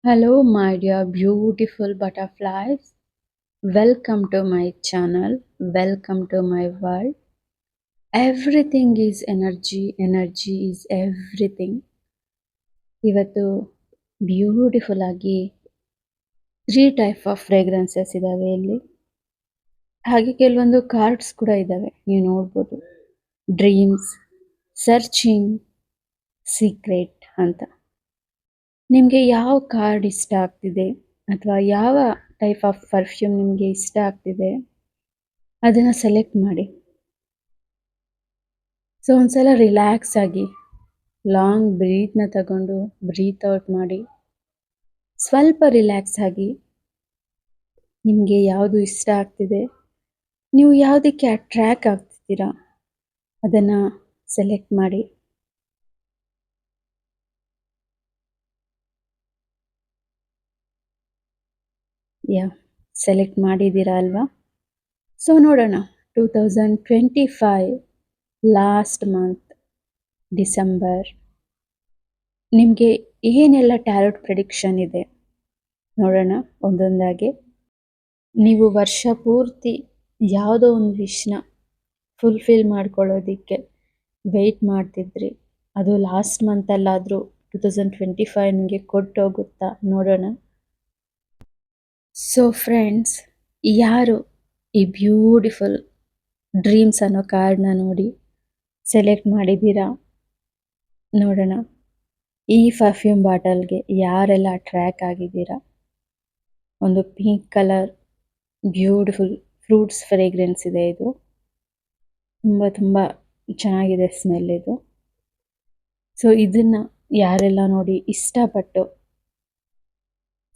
Hello, my dear beautiful butterflies. Welcome to my channel. Welcome to my world. Everything is energy. Energy is everything. ಇವತ್ತು beautiful ಆಗಿ 3 type of fragrances ಇದಾವೆ ಇಲ್ಲಿ. ಹಾಗೆ ಕೆಲವೊಂದು cards ಕೂಡ ಇದಾವೆ. ನೀವು ನೋಡ್ಬೋದು. ಡ್ರೀಮ್ಸ್, ಸರ್ಚಿಂಗ್, ಸೀಕ್ರೆಟ್ ಅಂತ. ನಿಮಗೆ ಯಾವ ಕಾರ್ಡ್ ಇಷ್ಟ ಆಗ್ತಿದೆ ಅಥವಾ ಯಾವ ಟೈಪ್ ಆಫ್ ಪರ್ಫ್ಯೂಮ್ ನಿಮಗೆ ಇಷ್ಟ ಆಗ್ತಿದೆ ಅದನ್ನು ಸೆಲೆಕ್ಟ್ ಮಾಡಿ. ಸೊ ಒಂದ್ಸಲ ರಿಲ್ಯಾಕ್ಸ್ ಆಗಿ ಲಾಂಗ್ ಬ್ರೀತ್ನ ತಗೊಂಡು ಬ್ರೀತ್ ಔಟ್ ಮಾಡಿ ಸ್ವಲ್ಪ ರಿಲ್ಯಾಕ್ಸ್ ಆಗಿ ನಿಮಗೆ ಯಾವುದು ಇಷ್ಟ ಆಗ್ತಿದೆ, ನೀವು ಯಾವುದಕ್ಕೆ ಅಟ್ರ್ಯಾಕ್ಟ್ ಆಗ್ತಿದ್ದೀರಾ ಅದನ್ನು ಸೆಲೆಕ್ಟ್ ಮಾಡಿ. ಸೆಲೆಕ್ಟ್ ಮಾಡಿದ್ದೀರಾ ಅಲ್ವಾ? ಸೊ ನೋಡೋಣ, 2025 ಲಾಸ್ಟ್ ಮಂತ್ ಡಿಸೆಂಬರ್ ನಿಮಗೆ ಏನೆಲ್ಲ ಟ್ಯಾರೋಟ್ ಪ್ರೆಡಿಕ್ಷನ್ ಇದೆ ನೋಡೋಣ ಒಂದೊಂದಾಗಿ. ನೀವು ವರ್ಷ ಪೂರ್ತಿ ಯಾವುದೋ ಒಂದು ವಿಷ್ನ ಫುಲ್ಫಿಲ್ ಮಾಡ್ಕೊಳ್ಳೋದಕ್ಕೆ ವೆಯ್ಟ್ ಮಾಡ್ತಿದ್ರಿ, ಅದು ಲಾಸ್ಟ್ ಮಂತಲ್ಲಾದರೂ 2025 ನಿಮಗೆ ಕೊಟ್ಟೋಗುತ್ತಾ ನೋಡೋಣ. ಸೊ ಫ್ರೆಂಡ್ಸ್, ಯಾರು ಈ ಬ್ಯೂಟಿಫುಲ್ ಡ್ರೀಮ್ಸ್ ಅನ್ನೋ ಕಾರ್ಡ್ನ ನೋಡಿ ಸೆಲೆಕ್ಟ್ ಮಾಡಿದ್ದೀರಾ ನೋಡೋಣ. ಈ ಪರ್ಫ್ಯೂಮ್ ಬಾಟಲ್ಗೆ ಯಾರೆಲ್ಲ ಅಟ್ರ್ಯಾಕ್ಟ್ ಆಗಿದ್ದೀರಾ? ಒಂದು pink colour beautiful fruits fragrance ಇದೆ. ಇದು ತುಂಬ ಚೆನ್ನಾಗಿದೆ ಸ್ಮೆಲ್ ಇದು. ಸೊ ಇದನ್ನು ಯಾರೆಲ್ಲ ನೋಡಿ ಇಷ್ಟಪಟ್ಟು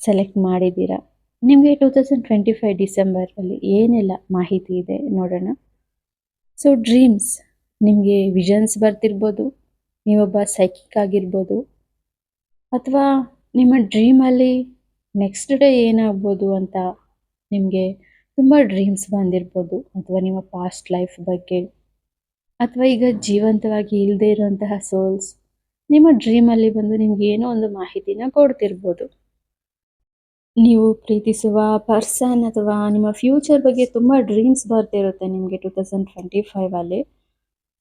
ಸೆಲೆಕ್ಟ್ ಮಾಡಿದ್ದೀರಾ? ನಿಮಗೆ 2025 ಡಿಸೆಂಬರಲ್ಲಿ ಏನೆಲ್ಲ ಮಾಹಿತಿ ಇದೆ ನೋಡೋಣ. ಸೊ ಡ್ರೀಮ್ಸ್, ನಿಮಗೆ ವಿಷನ್ಸ್ ಬರ್ತಿರ್ಬೋದು, ನೀವೊಬ್ಬ ಸೈಕಿಕ್ ಆಗಿರ್ಬೋದು, ಅಥವಾ ನಿಮ್ಮ ಡ್ರೀಮಲ್ಲಿ ನೆಕ್ಸ್ಟ್ ಡೇ ಏನಾಗ್ಬೋದು ಅಂತ ನಿಮಗೆ ತುಂಬ ಡ್ರೀಮ್ಸ್ ಬಂದಿರ್ಬೋದು, ಅಥವಾ ನಿಮ್ಮ ಪಾಸ್ಟ್ ಲೈಫ್ ಬಗ್ಗೆ, ಅಥವಾ ಈಗ ಜೀವಂತವಾಗಿ ಇಲ್ಲದೆ ಇರುವಂತಹ ಸೋಲ್ಸ್ ನಿಮ್ಮ ಡ್ರೀಮಲ್ಲಿ ಬಂದು ನಿಮ್ಗೆ ಏನೋ ಒಂದು ಮಾಹಿತಿನ ಕೊಡ್ತಿರ್ಬೋದು. ನೀವು ಪ್ರೀತಿಸುವ ಪರ್ಸನ್ ಅಥವಾ ನಿಮ್ಮ ಫ್ಯೂಚರ್ ಬಗ್ಗೆ ತುಂಬ ಡ್ರೀಮ್ಸ್ ಬರ್ತಿರುತ್ತೆ ನಿಮಗೆ 2025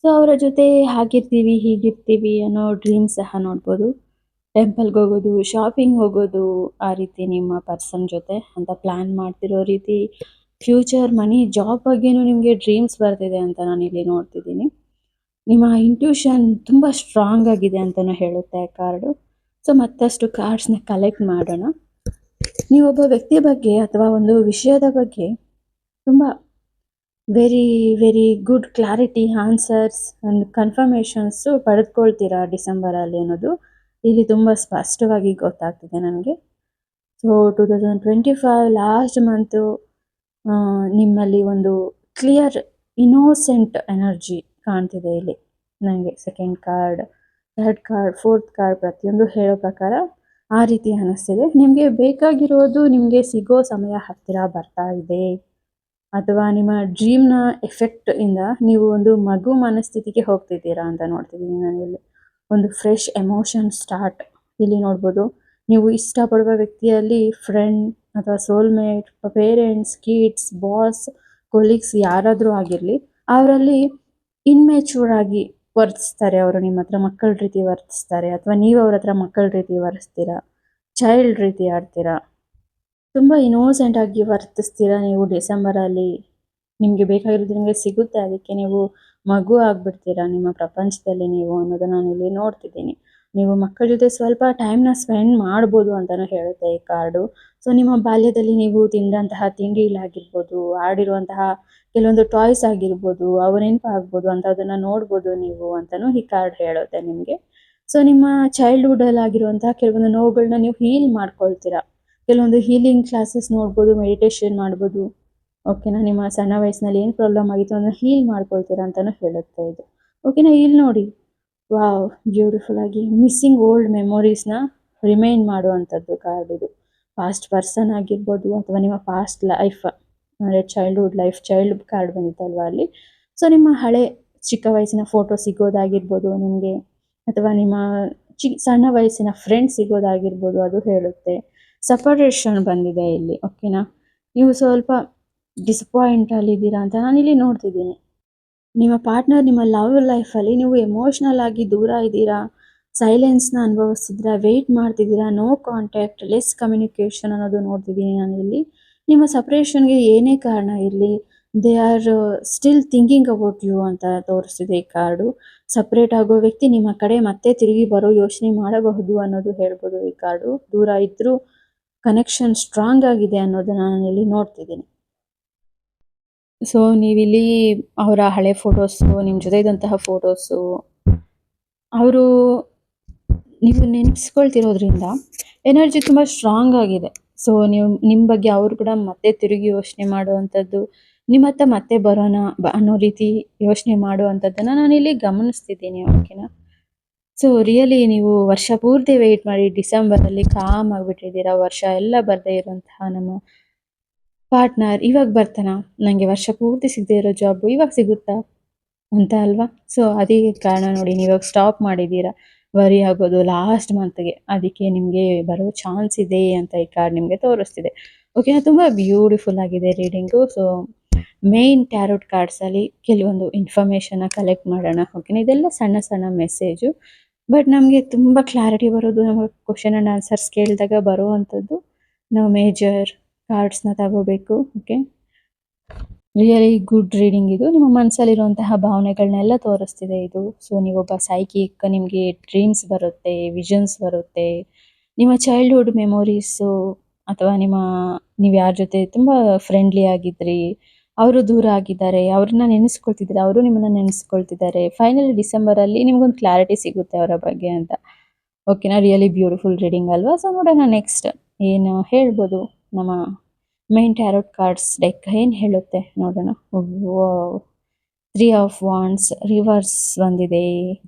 ಸೊ ಅವರ ಜೊತೆ ಹಾಗಿರ್ತೀವಿ ಹೀಗಿರ್ತೀವಿ ಅನ್ನೋ ಡ್ರೀಮ್ಸ್ ಸಹ ನೋಡ್ಬೋದು. ಟೆಂಪಲ್ಗೆ ಹೋಗೋದು, ಶಾಪಿಂಗ್ ಹೋಗೋದು, ಆ ರೀತಿ ನಿಮ್ಮ ಪರ್ಸನ್ ಜೊತೆ ಅಂತ ಪ್ಲ್ಯಾನ್ ಮಾಡ್ತಿರೋ ರೀತಿ ಫ್ಯೂಚರ್ ಮನಿ ಜಾಬ್ ಬಗ್ಗೆನೂ ನಿಮಗೆ ಡ್ರೀಮ್ಸ್ ಬರ್ತಿದೆ ಅಂತ ನಾನು ಇಲ್ಲಿ ನೋಡ್ತಿದ್ದೀನಿ. ನಿಮ್ಮ ಇಂಟ್ಯೂಷನ್ ತುಂಬ ಸ್ಟ್ರಾಂಗ್ ಆಗಿದೆ ಅಂತಲೂ ಹೇಳುತ್ತೆ ಕಾರ್ಡು. ಸೊ ಮತ್ತಷ್ಟು ಕಾರ್ಡ್ಸ್ನ ಕಲೆಕ್ಟ್ ಮಾಡೋಣ. ನೀವೊಬ್ಬ ವ್ಯಕ್ತಿಯ ಬಗ್ಗೆ ಅಥವಾ ಒಂದು ವಿಷಯದ ಬಗ್ಗೆ ತುಂಬ very good clarity, answers and confirmations ಪಡೆದುಕೊಳ್ತೀರಾ ಡಿಸೆಂಬರಲ್ಲಿ ಅನ್ನೋದು ಇಲ್ಲಿ ತುಂಬ ಸ್ಪಷ್ಟವಾಗಿ ಗೊತ್ತಾಗ್ತಿದೆ ನನಗೆ. ಸೊ 2025 ಲಾಸ್ಟ್ ಮಂತು ನಿಮ್ಮಲ್ಲಿ ಒಂದು ಕ್ಲಿಯರ್ ಇನ್ನೋಸೆಂಟ್ ಎನರ್ಜಿ ಕಾಣ್ತಿದೆ ಇಲ್ಲಿ ನನಗೆ. Second card, third card, fourth card ಪ್ರತಿಯೊಂದು ಹೇಳೋ ಪ್ರಕಾರ ಆ ರೀತಿ ಅನ್ನಿಸ್ತಿದೆ. ನಿಮಗೆ ಬೇಕಾಗಿರೋದು ನಿಮಗೆ ಸಿಗೋ ಸಮಯ ಹತ್ತಿರ ಬರ್ತಾ ಇದೆ, ಅಥವಾ ನಿಮ್ಮ ಡ್ರೀಮ್ನ ಎಫೆಕ್ಟ್ ಇಂದ ನೀವು ಒಂದು ಮಗು ಮನಸ್ಥಿತಿಗೆ ಹೋಗ್ತಿದ್ದೀರಾ ಅಂತ ನೋಡ್ತಿದ್ದೀನಿ ನಾನಿಲ್ಲಿ. ಒಂದು ಫ್ರೆಶ್ ಎಮೋಷನ್ ಸ್ಟಾರ್ಟ್ ಇಲ್ಲಿ ನೋಡ್ಬೋದು. ನೀವು ಇಷ್ಟಪಡುವ ವ್ಯಕ್ತಿಯಲ್ಲಿ ಫ್ರೆಂಡ್ ಅಥವಾ soulmate, parents, kids, boss, colleagues ಯಾರಾದರೂ ಆಗಿರಲಿ, ಅವರಲ್ಲಿ ಇನ್ಮ್ಯಾಚೂರ್ ಆಗಿ ವರ್ತಿಸ್ತಾರೆ. ಅವರು ನಿಮ್ಮ ಹತ್ರ ಮಕ್ಕಳ ರೀತಿ ವರ್ತಿಸ್ತಾರೆ, ಅಥವಾ ನೀವು ಅವ್ರ ಹತ್ರ ಮಕ್ಕಳ ರೀತಿ ವರ್ತಿಸ್ತೀರಾ, ಚೈಲ್ಡ್ ರೀತಿ ಆಡ್ತೀರಾ, ತುಂಬ ಇನ್ನೋಸೆಂಟ್ ಆಗಿ ವರ್ತಿಸ್ತೀರಾ ನೀವು ಡಿಸೆಂಬರಲ್ಲಿ. ನಿಮಗೆ ಬೇಕಾಗಿರೋದು ನಿಮಗೆ ಸಿಗುತ್ತೆ, ಅದಕ್ಕೆ ನೀವು ಮಗು ಆಗಿಬಿಡ್ತೀರಾ ನಿಮ್ಮ ಪ್ರಪಂಚದಲ್ಲಿ ನೀವು ಅನ್ನೋದನ್ನು ನಾನು ಇಲ್ಲಿ ನೋಡ್ತಿದ್ದೀನಿ. ನೀವು ಮಕ್ಕಳ ಜೊತೆ ಸ್ವಲ್ಪ ಟೈಮ್ನ ಸ್ಪೆಂಡ್ ಮಾಡ್ಬೋದು ಅಂತಲೂ ಹೇಳುತ್ತೆ ಈ ಕಾರ್ಡು. ಸೊ ನಿಮ್ಮ ಬಾಲ್ಯದಲ್ಲಿ ನೀವು ತಿಂದಂತಹ ತಿಂಡಿಗಳಾಗಿರ್ಬೋದು, ಆಡಿರುವಂತಹ ಕೆಲವೊಂದು ಟಾಯ್ಸ್ ಆಗಿರ್ಬೋದು, ಅವು ನೆನಪಾಗ್ಬೋದು ಅಂಥದ್ದನ್ನು ನೋಡ್ಬೋದು ನೀವು ಅಂತಲೂ ಈ ಕಾರ್ಡ್ ಹೇಳುತ್ತೆ ನಿಮಗೆ. ಸೊ ನಿಮ್ಮ ಚೈಲ್ಡ್ಹುಡ್ಡಲ್ಲಿ ಆಗಿರುವಂತಹ ಕೆಲವೊಂದು ನೋವುಗಳನ್ನ ನೀವು ಹೀಲ್ ಮಾಡ್ಕೊಳ್ತೀರಾ. ಕೆಲವೊಂದು ಹೀಲಿಂಗ್ ಕ್ಲಾಸಸ್ ನೋಡ್ಬೋದು, ಮೆಡಿಟೇಷನ್ ಮಾಡ್ಬೋದು. ಓಕೆನಾ? ನಿಮ್ಮ ಸಣ್ಣ ವಯಸ್ಸಿನಲ್ಲಿ ಏನು ಪ್ರಾಬ್ಲಮ್ ಆಗಿತ್ತು ಅದನ್ನು ಹೀಲ್ ಮಾಡ್ಕೊಳ್ತೀರಾ ಅಂತಲೂ ಹೇಳುತ್ತೆ ಇದು. ಓಕೆನಾ? ಇಲ್ಲಿ ನೋಡಿ, ವಾವ್, ಬ್ಯೂಟಿಫುಲ್ ಆಗಿ ಮಿಸ್ಸಿಂಗ್ ಓಲ್ಡ್ ಮೆಮೊರೀಸ್ನ ರಿಮೈಂಡ್ ಮಾಡುವಂಥದ್ದು ಕಾರ್ಡ್ ಇದು. ಪಾಸ್ಟ್ ಪರ್ಸನ್ ಆಗಿರ್ಬೋದು, ಅಥವಾ ನಿಮ್ಮ ಪಾಸ್ಟ್ ಲೈಫ್ ಅಂದರೆ ಚೈಲ್ಡ್ ಕಾರ್ಡ್ ಬಂದಿತ್ತಲ್ವ ಅಲ್ಲಿ. ಸೊ ನಿಮ್ಮ ಹಳೆ ಚಿಕ್ಕ ವಯಸ್ಸಿನ ಫೋಟೋ ಸಿಗೋದಾಗಿರ್ಬೋದು ನಿಮಗೆ, ಅಥವಾ ನಿಮ್ಮ ಸಣ್ಣ ವಯಸ್ಸಿನ ಫ್ರೆಂಡ್ ಸಿಗೋದಾಗಿರ್ಬೋದು, ಅದು ಹೇಳುತ್ತೆ. ಸಪರೇಷನ್ ಬಂದಿದೆ ಇಲ್ಲಿ. ಓಕೆನಾ, ನೀವು ಸ್ವಲ್ಪ ಡಿಸಪಾಯಿಂಟ್ ಅಲ್ಲಿದ್ದೀರಾ ಅಂತ ನಾನಿಲ್ಲಿ ನೋಡ್ತಿದ್ದೀನಿ. ನಿಮ್ಮ ಪಾರ್ಟ್ನರ್ ನಿಮ್ಮ ಲವ್ ಲೈಫಲ್ಲಿ ನೀವು ಎಮೋಷ್ನಲ್ ಆಗಿ ದೂರ ಇದ್ದೀರಾ, ಸೈಲೆನ್ಸ್ನ ಅನುಭವಿಸ್ತಿದ್ದೀರಾ, ವೆಯ್ಟ್ ಮಾಡ್ತಿದ್ದೀರಾ, ನೋ ಕಾಂಟ್ಯಾಕ್ಟ್, ಲೆಸ್ ಕಮ್ಯುನಿಕೇಷನ್ ಅನ್ನೋದು ನೋಡ್ತಿದ್ದೀನಿ ನಾನಿಲ್ಲಿ. ನಿಮ್ಮ ಸಪ್ರೇಷನ್ಗೆ ಏನೇ ಕಾರಣ ಇರಲಿ, they are still thinking about you ಅಂತ ತೋರಿಸ್ತಿದೆ ಈ ಕಾರ್ಡು. ಸಪ್ರೇಟ್ ಆಗೋ ವ್ಯಕ್ತಿ ನಿಮ್ಮ ಕಡೆ ಮತ್ತೆ ತಿರುಗಿ ಬರೋ ಯೋಚನೆ ಮಾಡಬಹುದು ಅನ್ನೋದು ಹೇಳ್ಬೋದು ಈ ಕಾರ್ಡು. ದೂರ ಇದ್ರೂ ಕನೆಕ್ಷನ್ ಸ್ಟ್ರಾಂಗ್ ಆಗಿದೆ ಅನ್ನೋದನ್ನ ನಾನಿಲ್ಲಿ ನೋಡ್ತಿದ್ದೀನಿ. ಸೊ ನೀವಿಲ್ಲಿ ಅವರ ಹಳೆ ಫೋಟೋಸು, ನಿಮ್ಮ ಜೊತೆ ಇದ್ದಂತಹ ಫೋಟೋಸು, ಅವರು ನೀವು ನೆನೆಸ್ಕೊಳ್ತಿರೋದ್ರಿಂದ ಎನರ್ಜಿ ತುಂಬ ಸ್ಟ್ರಾಂಗ್ ಆಗಿದೆ. ಸೊ ನೀವು ನಿಮ್ಮ ಬಗ್ಗೆ ಅವರು ಕೂಡ ಮತ್ತೆ ತಿರುಗಿ ಯೋಚನೆ ಮಾಡುವಂಥದ್ದು, ನಿಮ್ಮ ಹತ್ರ ಮತ್ತೆ ಬರೋಣ ಅನ್ನೋ ರೀತಿ ಯೋಚನೆ ಮಾಡುವಂಥದ್ದನ್ನು ನಾನಿಲ್ಲಿ ಗಮನಿಸ್ತಿದ್ದೀನಿ. ಓಕೆನಾ, ಸೊ ರಿಯಲಿ ನೀವು ವರ್ಷ ಪೂರ್ತಿ ವೆಯ್ಟ್ ಮಾಡಿ ಡಿಸೆಂಬರಲ್ಲಿ ಕಾಮ್ ಆಗಿಬಿಟ್ಟಿದ್ದೀರಾ. ವರ್ಷ ಎಲ್ಲ ಬರದೇ ಇರುವಂತಹ ನಮ್ಮ ಪಾರ್ಟ್ನರ್ ಇವಾಗ ಬರ್ತಾನ, ನನಗೆ ವರ್ಷ ಪೂರ್ತಿ ಸಿಗದೆ ಇರೋ ಜಾಬು ಇವಾಗ ಸಿಗುತ್ತಾ ಅಂತ ಅಲ್ವಾ. ಸೊ ಅದೇ ಕಾರಣ ನೋಡಿ, ನೀವಾಗ ಸ್ಟಾಪ್ ಮಾಡಿದ್ದೀರಾ ವರಿ ಆಗೋದು ಲಾಸ್ಟ್ ಮಂತ್ಗೆ. ಅದಕ್ಕೆ ನಿಮಗೆ ಬರೋ ಚಾನ್ಸ್ ಇದೆ ಅಂತ ಈ ಕಾರ್ಡ್ ನಿಮಗೆ ತೋರಿಸ್ತಿದೆ. ಓಕೆನಾ, ತುಂಬ ಬ್ಯೂಟಿಫುಲ್ ಆಗಿದೆ ರೀಡಿಂಗು. ಸೊ ಮೇನ್ ಟ್ಯಾರೋಟ್ ಕಾರ್ಡ್ಸಲ್ಲಿ ಕೆಲವೊಂದು ಇನ್ಫಾರ್ಮೇಷನ್ನ ಕಲೆಕ್ಟ್ ಮಾಡೋಣ. ಓಕೆನಾ, ಇದೆಲ್ಲ ಸಣ್ಣ ಸಣ್ಣ ಮೆಸೇಜು, ಬಟ್ ನಮಗೆ ತುಂಬ ಕ್ಲಾರಿಟಿ ಬರೋದು ನಮಗೆ ಕ್ವಶನ್ ಆ್ಯಂಡ್ ಆನ್ಸರ್ಸ್ ಕೇಳಿದಾಗ ಬರುವಂಥದ್ದು ನಾವು ಮೇಜರ್ ಕಾರ್ಡ್ಸ್ನ ತಗೋಬೇಕು. ಓಕೆ, ರಿಯಲಿ ಗುಡ್ ರೀಡಿಂಗ್ ಇದು. ನಿಮ್ಮ ಮನಸ್ಸಲ್ಲಿರುವಂತಹ ಭಾವನೆಗಳನ್ನೆಲ್ಲ ತೋರಿಸ್ತಿದೆ ಇದು. ಸೊ ನೀವೊಬ್ಬ ಸೈಕಿಕ್, ನಿಮಗೆ ಡ್ರೀಮ್ಸ್ ಬರುತ್ತೆ, ವಿಷನ್ಸ್ ಬರುತ್ತೆ, ನಿಮ್ಮ ಚೈಲ್ಡ್ಹುಡ್ ಮೆಮೊರೀಸು ಅಥವಾ ನೀವು ಯಾರ ಜೊತೆ ತುಂಬ ಫ್ರೆಂಡ್ಲಿ ಆಗಿದ್ರಿ, ಅವರು ದೂರ ಆಗಿದ್ದಾರೆ, ಅವ್ರನ್ನ ನೆನೆಸ್ಕೊಳ್ತಿದ್ದಾರೆ, ಅವರು ನಿಮ್ಮನ್ನ ನೆನೆಸ್ಕೊಳ್ತಿದ್ದಾರೆ. ಫೈನಲಿ ಡಿಸೆಂಬರಲ್ಲಿ ನಿಮ್ಗೊಂದು ಕ್ಲಾರಿಟಿ ಸಿಗುತ್ತೆ ಅವರ ಬಗ್ಗೆ ಅಂತ. ಓಕೆನಾ, ರಿಯಲಿ ಬ್ಯೂಟಿಫುಲ್ ರೀಡಿಂಗ್ ಅಲ್ವಾ. ಸೊ ನೋಡೋಣ ನೆಕ್ಸ್ಟ್ ಏನು ಹೇಳ್ಬೋದು ನಮ್ಮ ಮೇನ್ ಟ್ಯಾರೋಟ್ ಕಾರ್ಡ್ಸ್ ಡೆಕ್ ಏನು ಹೇಳುತ್ತೆ ನೋಡೋಣ. 3 ಆಫ್ ವಾಂಡ್ಸ್ ರಿವರ್ಸ್ ಬಂದಿದೆ,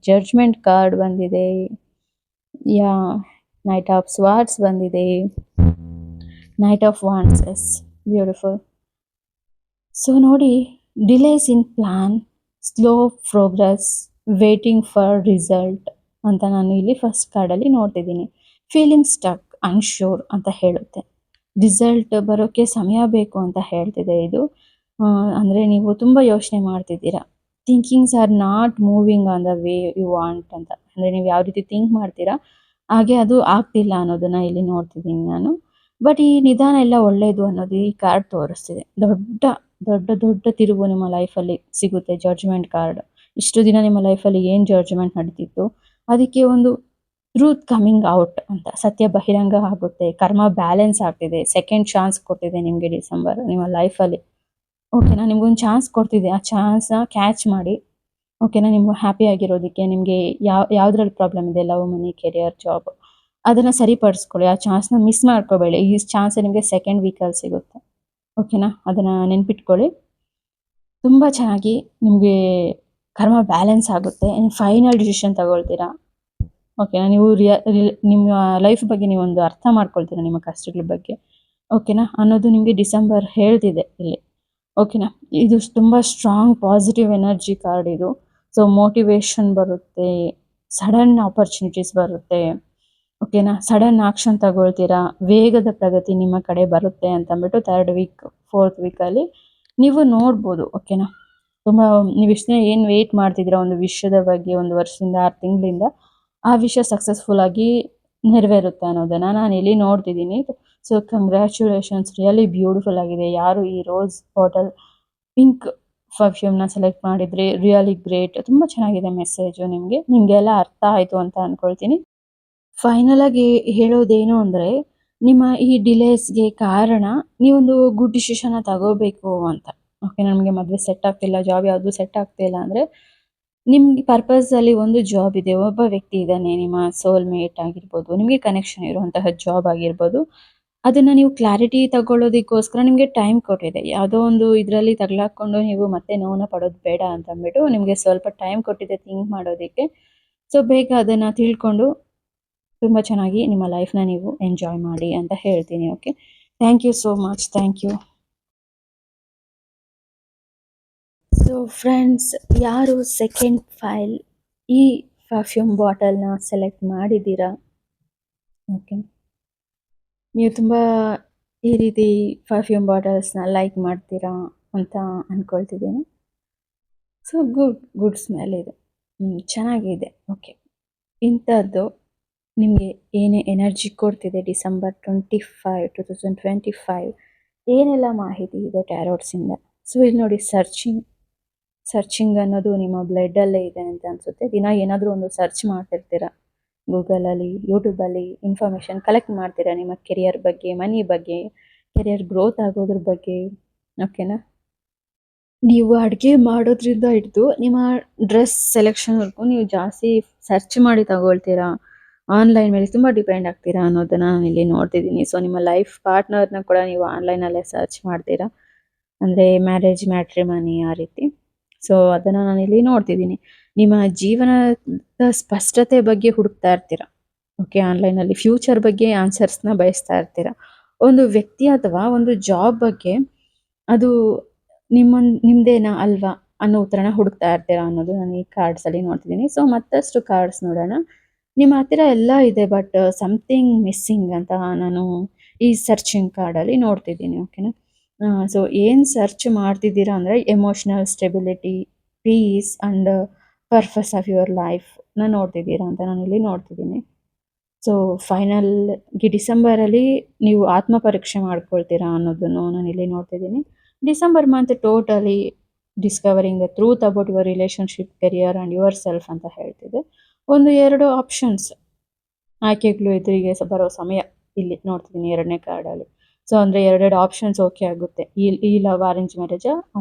ಜಡ್ಜ್ಮೆಂಟ್ ಕಾರ್ಡ್ ಬಂದಿದೆ, ಯಾ ನೈಟ್ ಆಫ್ ಸ್ವಾರ್ಡ್ಸ್ ಬಂದಿದೆ, knight of wands. Yes, beautiful. So ನೋಡಿ, delays in plan, slow progress, waiting for result ಅಂತ ನಾನು ಇಲ್ಲಿ ಫಸ್ಟ್ ಕಾರ್ಡಲ್ಲಿ ನೋಡ್ತಿದ್ದೀನಿ. ಫೀಲಿಂಗ್ ಸ್ಟಕ್, ಅನ್ಶೂರ್ ಅಂತ ಹೇಳುತ್ತೆ. ರಿಸಲ್ಟ್ ಬರೋಕ್ಕೆ ಸಮಯ ಬೇಕು ಅಂತ ಹೇಳ್ತಿದೆ ಇದು. ಅಂದರೆ ನೀವು ತುಂಬ ಯೋಚನೆ ಮಾಡ್ತಿದ್ದೀರಾ. Thinkings are not moving on the way you want ಅಂತ. ಅಂದರೆ ನೀವು ಯಾವ ರೀತಿ ಥಿಂಕ್ ಮಾಡ್ತೀರಾ ಹಾಗೆ ಅದು ಆಗ್ತಿಲ್ಲ ಅನ್ನೋದನ್ನು ಇಲ್ಲಿ ನೋಡ್ತಿದ್ದೀನಿ ನಾನು. ಬಟ್ ಈ ನಿಧಾನ ಎಲ್ಲ ಒಳ್ಳೆಯದು ಅನ್ನೋದು ಈ ಕಾರ್ಡ್ ತೋರಿಸ್ತಿದೆ. ದೊಡ್ಡ ದೊಡ್ಡ ದೊಡ್ಡ ತಿರುವು ನಿಮ್ಮ ಲೈಫಲ್ಲಿ ಸಿಗುತ್ತೆ. Judgment card. ಇಷ್ಟು ದಿನ ನಿಮ್ಮ ಲೈಫಲ್ಲಿ ಏನು ಜಡ್ಜ್ಮೆಂಟ್ ನಡೀತಿತ್ತು ಅದಕ್ಕೆ ಒಂದು ಟ್ರೂತ್ ಕಮಿಂಗ್ ಔಟ್ ಅಂತ, ಸತ್ಯ ಬಹಿರಂಗ ಆಗುತ್ತೆ. ಕರ್ಮ ಬ್ಯಾಲೆನ್ಸ್ ಆಗ್ತಿದೆ. ಸೆಕೆಂಡ್ ಚಾನ್ಸ್ ಕೊಡ್ತಿದೆ ನಿಮಗೆ ಡಿಸೆಂಬರ್ ನಿಮ್ಮ ಲೈಫಲ್ಲಿ. ಓಕೆನಾ, ನಿಮ್ಗೊಂದು ಚಾನ್ಸ್ ಕೊಡ್ತಿದೆ. ಆ ಚಾನ್ಸ್ನ ಕ್ಯಾಚ್ ಮಾಡಿ. ಓಕೆನಾ, ನಿಮ್ಗೆ ಹ್ಯಾಪಿ ಆಗಿರೋದಕ್ಕೆ ನಿಮಗೆ ಯಾವುದ್ರಲ್ಲಿ ಪ್ರಾಬ್ಲಮ್ ಇದೆ, ಲವ್, ಮನಿ, ಕೆರಿಯರ್, ಜಾಬ್, ಅದನ್ನು ಸರಿಪಡಿಸ್ಕೊಳ್ಳಿ. ಆ ಚಾನ್ಸ್ನ ಮಿಸ್ ಮಾಡ್ಕೋಬೇಡಿ. ಈ ಚಾನ್ಸ್ ನಿಮಗೆ ಸೆಕೆಂಡ್ ವೀಕಲ್ಲಿ ಸಿಗುತ್ತೆ. ಓಕೆನಾ, ಅದನ್ನು ನೆನ್ಪಿಟ್ಕೊಳ್ಳಿ. ತುಂಬ ಚೆನ್ನಾಗಿ ನಿಮಗೆ ಕರ್ಮ ಬ್ಯಾಲೆನ್ಸ್ ಆಗುತ್ತೆ. ಫೈನಲ್ ಡಿಸಿಷನ್ ತಗೊಳ್ತೀರಾ. ಓಕೆನಾ, ನೀವು ನಿಮ್ಮ ಲೈಫ್ ಬಗ್ಗೆ ನೀವೊಂದು ಅರ್ಥ ಮಾಡ್ಕೊಳ್ತೀರಾ, ನಿಮ್ಮ ಕಷ್ಟಗಳ ಬಗ್ಗೆ. ಓಕೆನಾ, ಅನ್ನೋದು ನಿಮಗೆ ಡಿಸೆಂಬರ್ ಹೇಳ್ತಿದೆ ಇಲ್ಲಿ. ಓಕೆನಾ, ಇದು ತುಂಬ ಸ್ಟ್ರಾಂಗ್ ಪಾಸಿಟಿವ್ ಎನರ್ಜಿ ಕಾರ್ಡ್ ಇದು. ಸೊ ಮೋಟಿವೇಶನ್ ಬರುತ್ತೆ, ಸಡನ್ ಆಪರ್ಚುನಿಟೀಸ್ ಬರುತ್ತೆ. ಓಕೆನಾ, ಸಡನ್ ಆಕ್ಷನ್ ತಗೊಳ್ತೀರಾ, ವೇಗದ ಪ್ರಗತಿ ನಿಮ್ಮ ಕಡೆ ಬರುತ್ತೆ ಅಂತಂದ್ಬಿಟ್ಟು 3rd ವೀಕ್ 4th ವೀಕಲ್ಲಿ ನೀವು ನೋಡ್ಬೋದು. ಓಕೆನಾ, ತುಂಬ ನೀವು ಇಷ್ಟು ದಿನ ಏನು ವೆಯ್ಟ್ ಮಾಡ್ತಿದ್ದೀರಾ ಒಂದು ವಿಷಯದ ಬಗ್ಗೆ, 1 ವರ್ಷದಿಂದ 6 ತಿಂಗಳಿಂದ, ಆ ವಿಷಯ ಸಕ್ಸಸ್ಫುಲ್ ಆಗಿ ನೆರವೇರುತ್ತೆ ಅನ್ನೋದನ್ನು ನಾನು ಇಲ್ಲಿ ನೋಡ್ತಿದ್ದೀನಿ. ಸೊ ಕಂಗ್ರ್ಯಾಚುಲೇಷನ್ಸ್, ರಿಯಲಿ ಬ್ಯೂಟಿಫುಲ್ ಆಗಿದೆ. ಯಾರು ಈ ರೋಸ್ ಬಾಟಲ್ ಪಿಂಕ್ ಪರ್ಫ್ಯೂಮ್ನ ಸೆಲೆಕ್ಟ್ ಮಾಡಿದ್ರಿ, ರಿಯಲಿ ಗ್ರೇಟ್. ತುಂಬ ಚೆನ್ನಾಗಿದೆ ಮೆಸೇಜು. ನಿಮಗೆಲ್ಲ ಅರ್ಥ ಆಯಿತು ಅಂತ ಅಂದ್ಕೊಳ್ತೀನಿ. ಫೈನಲ್ ಆಗಿ ಹೇಳೋದೇನು ಅಂದರೆ, ನಿಮ್ಮ ಈ ಡಿಲೇಸ್ಗೆ ಕಾರಣ ನೀವೊಂದು ಗುಡ್ ಡಿಸಿಷನ್ನ ತಗೋಬೇಕು ಅಂತ. ಓಕೆ, ನಮಗೆ ಮದುವೆ ಸೆಟ್ ಆಗ್ತಿಲ್ಲ, ಜಾಬ್ ಯಾವುದು ಸೆಟ್ ಆಗ್ತಿಲ್ಲ ಅಂದರೆ, ನಿಮಗೆ ಪರ್ಪಸಲ್ಲಿ ಒಂದು ಜಾಬ್ ಇದೆ, ಒಬ್ಬ ವ್ಯಕ್ತಿ ಇದ್ದಾನೆ, ನಿಮ್ಮ ಸೋಲ್ಮೇಟ್ ಆಗಿರ್ಬೋದು, ನಿಮಗೆ ಕನೆಕ್ಷನ್ ಇರುವಂತಹ ಜಾಬ್ ಆಗಿರ್ಬೋದು. ಅದನ್ನು ನೀವು ಕ್ಲಾರಿಟಿ ತಗೊಳ್ಳೋದಕ್ಕೋಸ್ಕರ ನಿಮಗೆ ಟೈಮ್ ಕೊಟ್ಟಿದೆ. ಯಾವುದೋ ಒಂದು ಇದರಲ್ಲಿ ತಗಲಾಕೊಂಡು ನೀವು ಮತ್ತೆ ನೋವನ್ನ ಪಡೋದು ಬೇಡ ಅಂತ ಅಂದ್ಬಿಟ್ಟು ನಿಮಗೆ ಸ್ವಲ್ಪ ಟೈಮ್ ಕೊಟ್ಟಿದೆ ಥಿಂಕ್ ಮಾಡೋದಕ್ಕೆ. ಸೊ ಬೇಗ ಅದನ್ನು ತಿಳ್ಕೊಂಡು ತುಂಬ ಚೆನ್ನಾಗಿ ನಿಮ್ಮ ಲೈಫ್ನ ನೀವು ಎಂಜಾಯ್ ಮಾಡಿ ಅಂತ ಹೇಳ್ತೀನಿ. Okay, thank you so much. Thank you. So friends, ಯಾರು ಸೆಕೆಂಡ್ ಫೈಲ್ ಈ ಪರ್ಫ್ಯೂಮ್ ಬಾಟಲ್ನ ಸೆಲೆಕ್ಟ್ ಮಾಡಿದ್ದೀರಾ? ಓಕೆ, ನೀವು ತುಂಬ ಈ ರೀತಿ ಪರ್ಫ್ಯೂಮ್ ಬಾಟಲ್ಸ್‌ನ ಲೈಕ್ ಮಾಡ್ತೀರಾ ಅಂತ ಅನ್ಕೊಳ್ತಿದ್ದೀನಿ. ಸೊ ಗುಡ್ ಸ್ಮೆಲ್ ಇದು. ಚೆನ್ನಾಗಿದೆ. ಓಕೆ. ಇಂಥದ್ದು ನಿಮಗೆ ಏನೇ ಎನರ್ಜಿ ಕೊಡ್ತಿದೆ ಡಿಸೆಂಬರ್ 25, 2025 ಏನೆಲ್ಲ ಮಾಹಿತಿ ಇದೆ ಟ್ಯಾರೋಟ್ಸಿಂದ. ಸೊ ಇಲ್ಲಿ ನೋಡಿ ಸರ್ಚಿಂಗ್ ಅನ್ನೋದು ನಿಮ್ಮ ಬ್ಲಡ್ಡಲ್ಲೇ ಇದೆ ಅಂತ ಅನಿಸುತ್ತೆ. ದಿನ ಏನಾದರೂ ಒಂದು ಸರ್ಚ್ ಮಾಡ್ತಿರ್ತೀರ. ಗೂಗಲಲ್ಲಿ, ಯೂಟ್ಯೂಬಲ್ಲಿ ಇನ್ಫಾರ್ಮೇಷನ್ ಕಲೆಕ್ಟ್ ಮಾಡ್ತೀರಾ ನಿಮ್ಮ ಕೆರಿಯರ್ ಬಗ್ಗೆ, ಮನಿ ಬಗ್ಗೆ, ಕೆರಿಯರ್ ಗ್ರೋತ್ ಆಗೋದ್ರ ಬಗ್ಗೆ. ಓಕೆನಾ? ನೀವು ಅಡುಗೆ ಮಾಡೋದ್ರಿಂದ ಹಿಡಿದು ನಿಮ್ಮ ಡ್ರೆಸ್ ಸೆಲೆಕ್ಷನ್ವರೆಗೂ ನೀವು ಜಾಸ್ತಿ ಸರ್ಚ್ ಮಾಡಿ ತಗೊಳ್ತೀರಾ. ಆನ್ಲೈನ್ ಮೇಲೆ ತುಂಬ ಡಿಪೆಂಡ್ ಆಗ್ತೀರಾ ಅನ್ನೋದನ್ನ ನಾನಿಲ್ಲಿ ನೋಡ್ತಿದ್ದೀನಿ. ಸೊ ನಿಮ್ಮ ಲೈಫ್ ಪಾರ್ಟ್ನರ್ನ ಕೂಡ ನೀವು ಆನ್ಲೈನಲ್ಲೇ ಸರ್ಚ್ ಮಾಡ್ತೀರಾ. ಅಂದರೆ ಮ್ಯಾರೇಜ್, ಮ್ಯಾಟ್ರಿಮನಿ ಆ ರೀತಿ. ಸೊ ಅದನ್ನು ನಾನಿಲ್ಲಿ ನೋಡ್ತಿದ್ದೀನಿ. ನಿಮ್ಮ ಜೀವನದ ಸ್ಪಷ್ಟತೆ ಬಗ್ಗೆ ಹುಡುಕ್ತಾ ಇರ್ತೀರಾ. ಓಕೆ, ಆನ್ಲೈನಲ್ಲಿ ಫ್ಯೂಚರ್ ಬಗ್ಗೆ ಆನ್ಸರ್ಸ್ನ ಬಯಸ್ತಾ ಇರ್ತೀರಾ. ಒಂದು ವ್ಯಕ್ತಿ ಅಥವಾ ಒಂದು ಜಾಬ್ ಬಗ್ಗೆ ಅದು ನಿಮ್ದೇನಾ ಅಲ್ವಾ ಅನ್ನೋ ಉತ್ತರನ ಹುಡುಕ್ತಾ ಇರ್ತೀರಾ ಅನ್ನೋದು ನಾನು ಈ ಕಾರ್ಡ್ಸಲ್ಲಿ ನೋಡ್ತಿದ್ದೀನಿ. ಸೊ ಮತ್ತಷ್ಟು ಕಾರ್ಡ್ಸ್ ನೋಡೋಣ. ನಿಮ್ಮ ಹತ್ತಿರ ಎಲ್ಲ ಇದೆ, ಬಟ್ ಸಮಥಿಂಗ್ ಮಿಸ್ಸಿಂಗ್ ಅಂತ ನಾನು ಈ ಸರ್ಚಿಂಗ್ ಕಾರ್ಡಲ್ಲಿ ನೋಡ್ತಿದ್ದೀನಿ. ಓಕೆನಾ? ಸೊ ಏನು ಸರ್ಚ್ ಮಾಡ್ತಿದ್ದೀರಾ ಅಂದರೆ emotional stability, peace and purpose of your ಲೈಫ್ನ ನೋಡ್ತಿದ್ದೀರಾ ಅಂತ ನಾನಿಲ್ಲಿ ನೋಡ್ತಿದ್ದೀನಿ. ಸೊ ಡಿಸೆಂಬರಲ್ಲಿ ನೀವು ಆತ್ಮ ಪರೀಕ್ಷೆ ಮಾಡ್ಕೊಳ್ತೀರಾ ಅನ್ನೋದನ್ನು ನಾನಿಲ್ಲಿ ನೋಡ್ತಿದ್ದೀನಿ. December month totally discovering the truth about your relationship, career and yourself ಅಂತ ಹೇಳ್ತಿದೆ. 1-2 ಆಪ್ಷನ್ಸ್ ಆಯ್ಕೆಗಳು ಎದುರಿಗೆ ಬರೋ ಸಮಯ ಇಲ್ಲಿ ನೋಡ್ತಿದ್ದೀನಿ 2ನೇ ಕಾರ್ಡಲ್ಲಿ. ಸೊ ಅಂದರೆ 2 ಆಪ್ಷನ್ಸ್ ಓಕೆ ಆಗುತ್ತೆ. ಈ ಲವ್ ಅರೇಂಜ್ ಮ್ಯಾರೇಜಾ,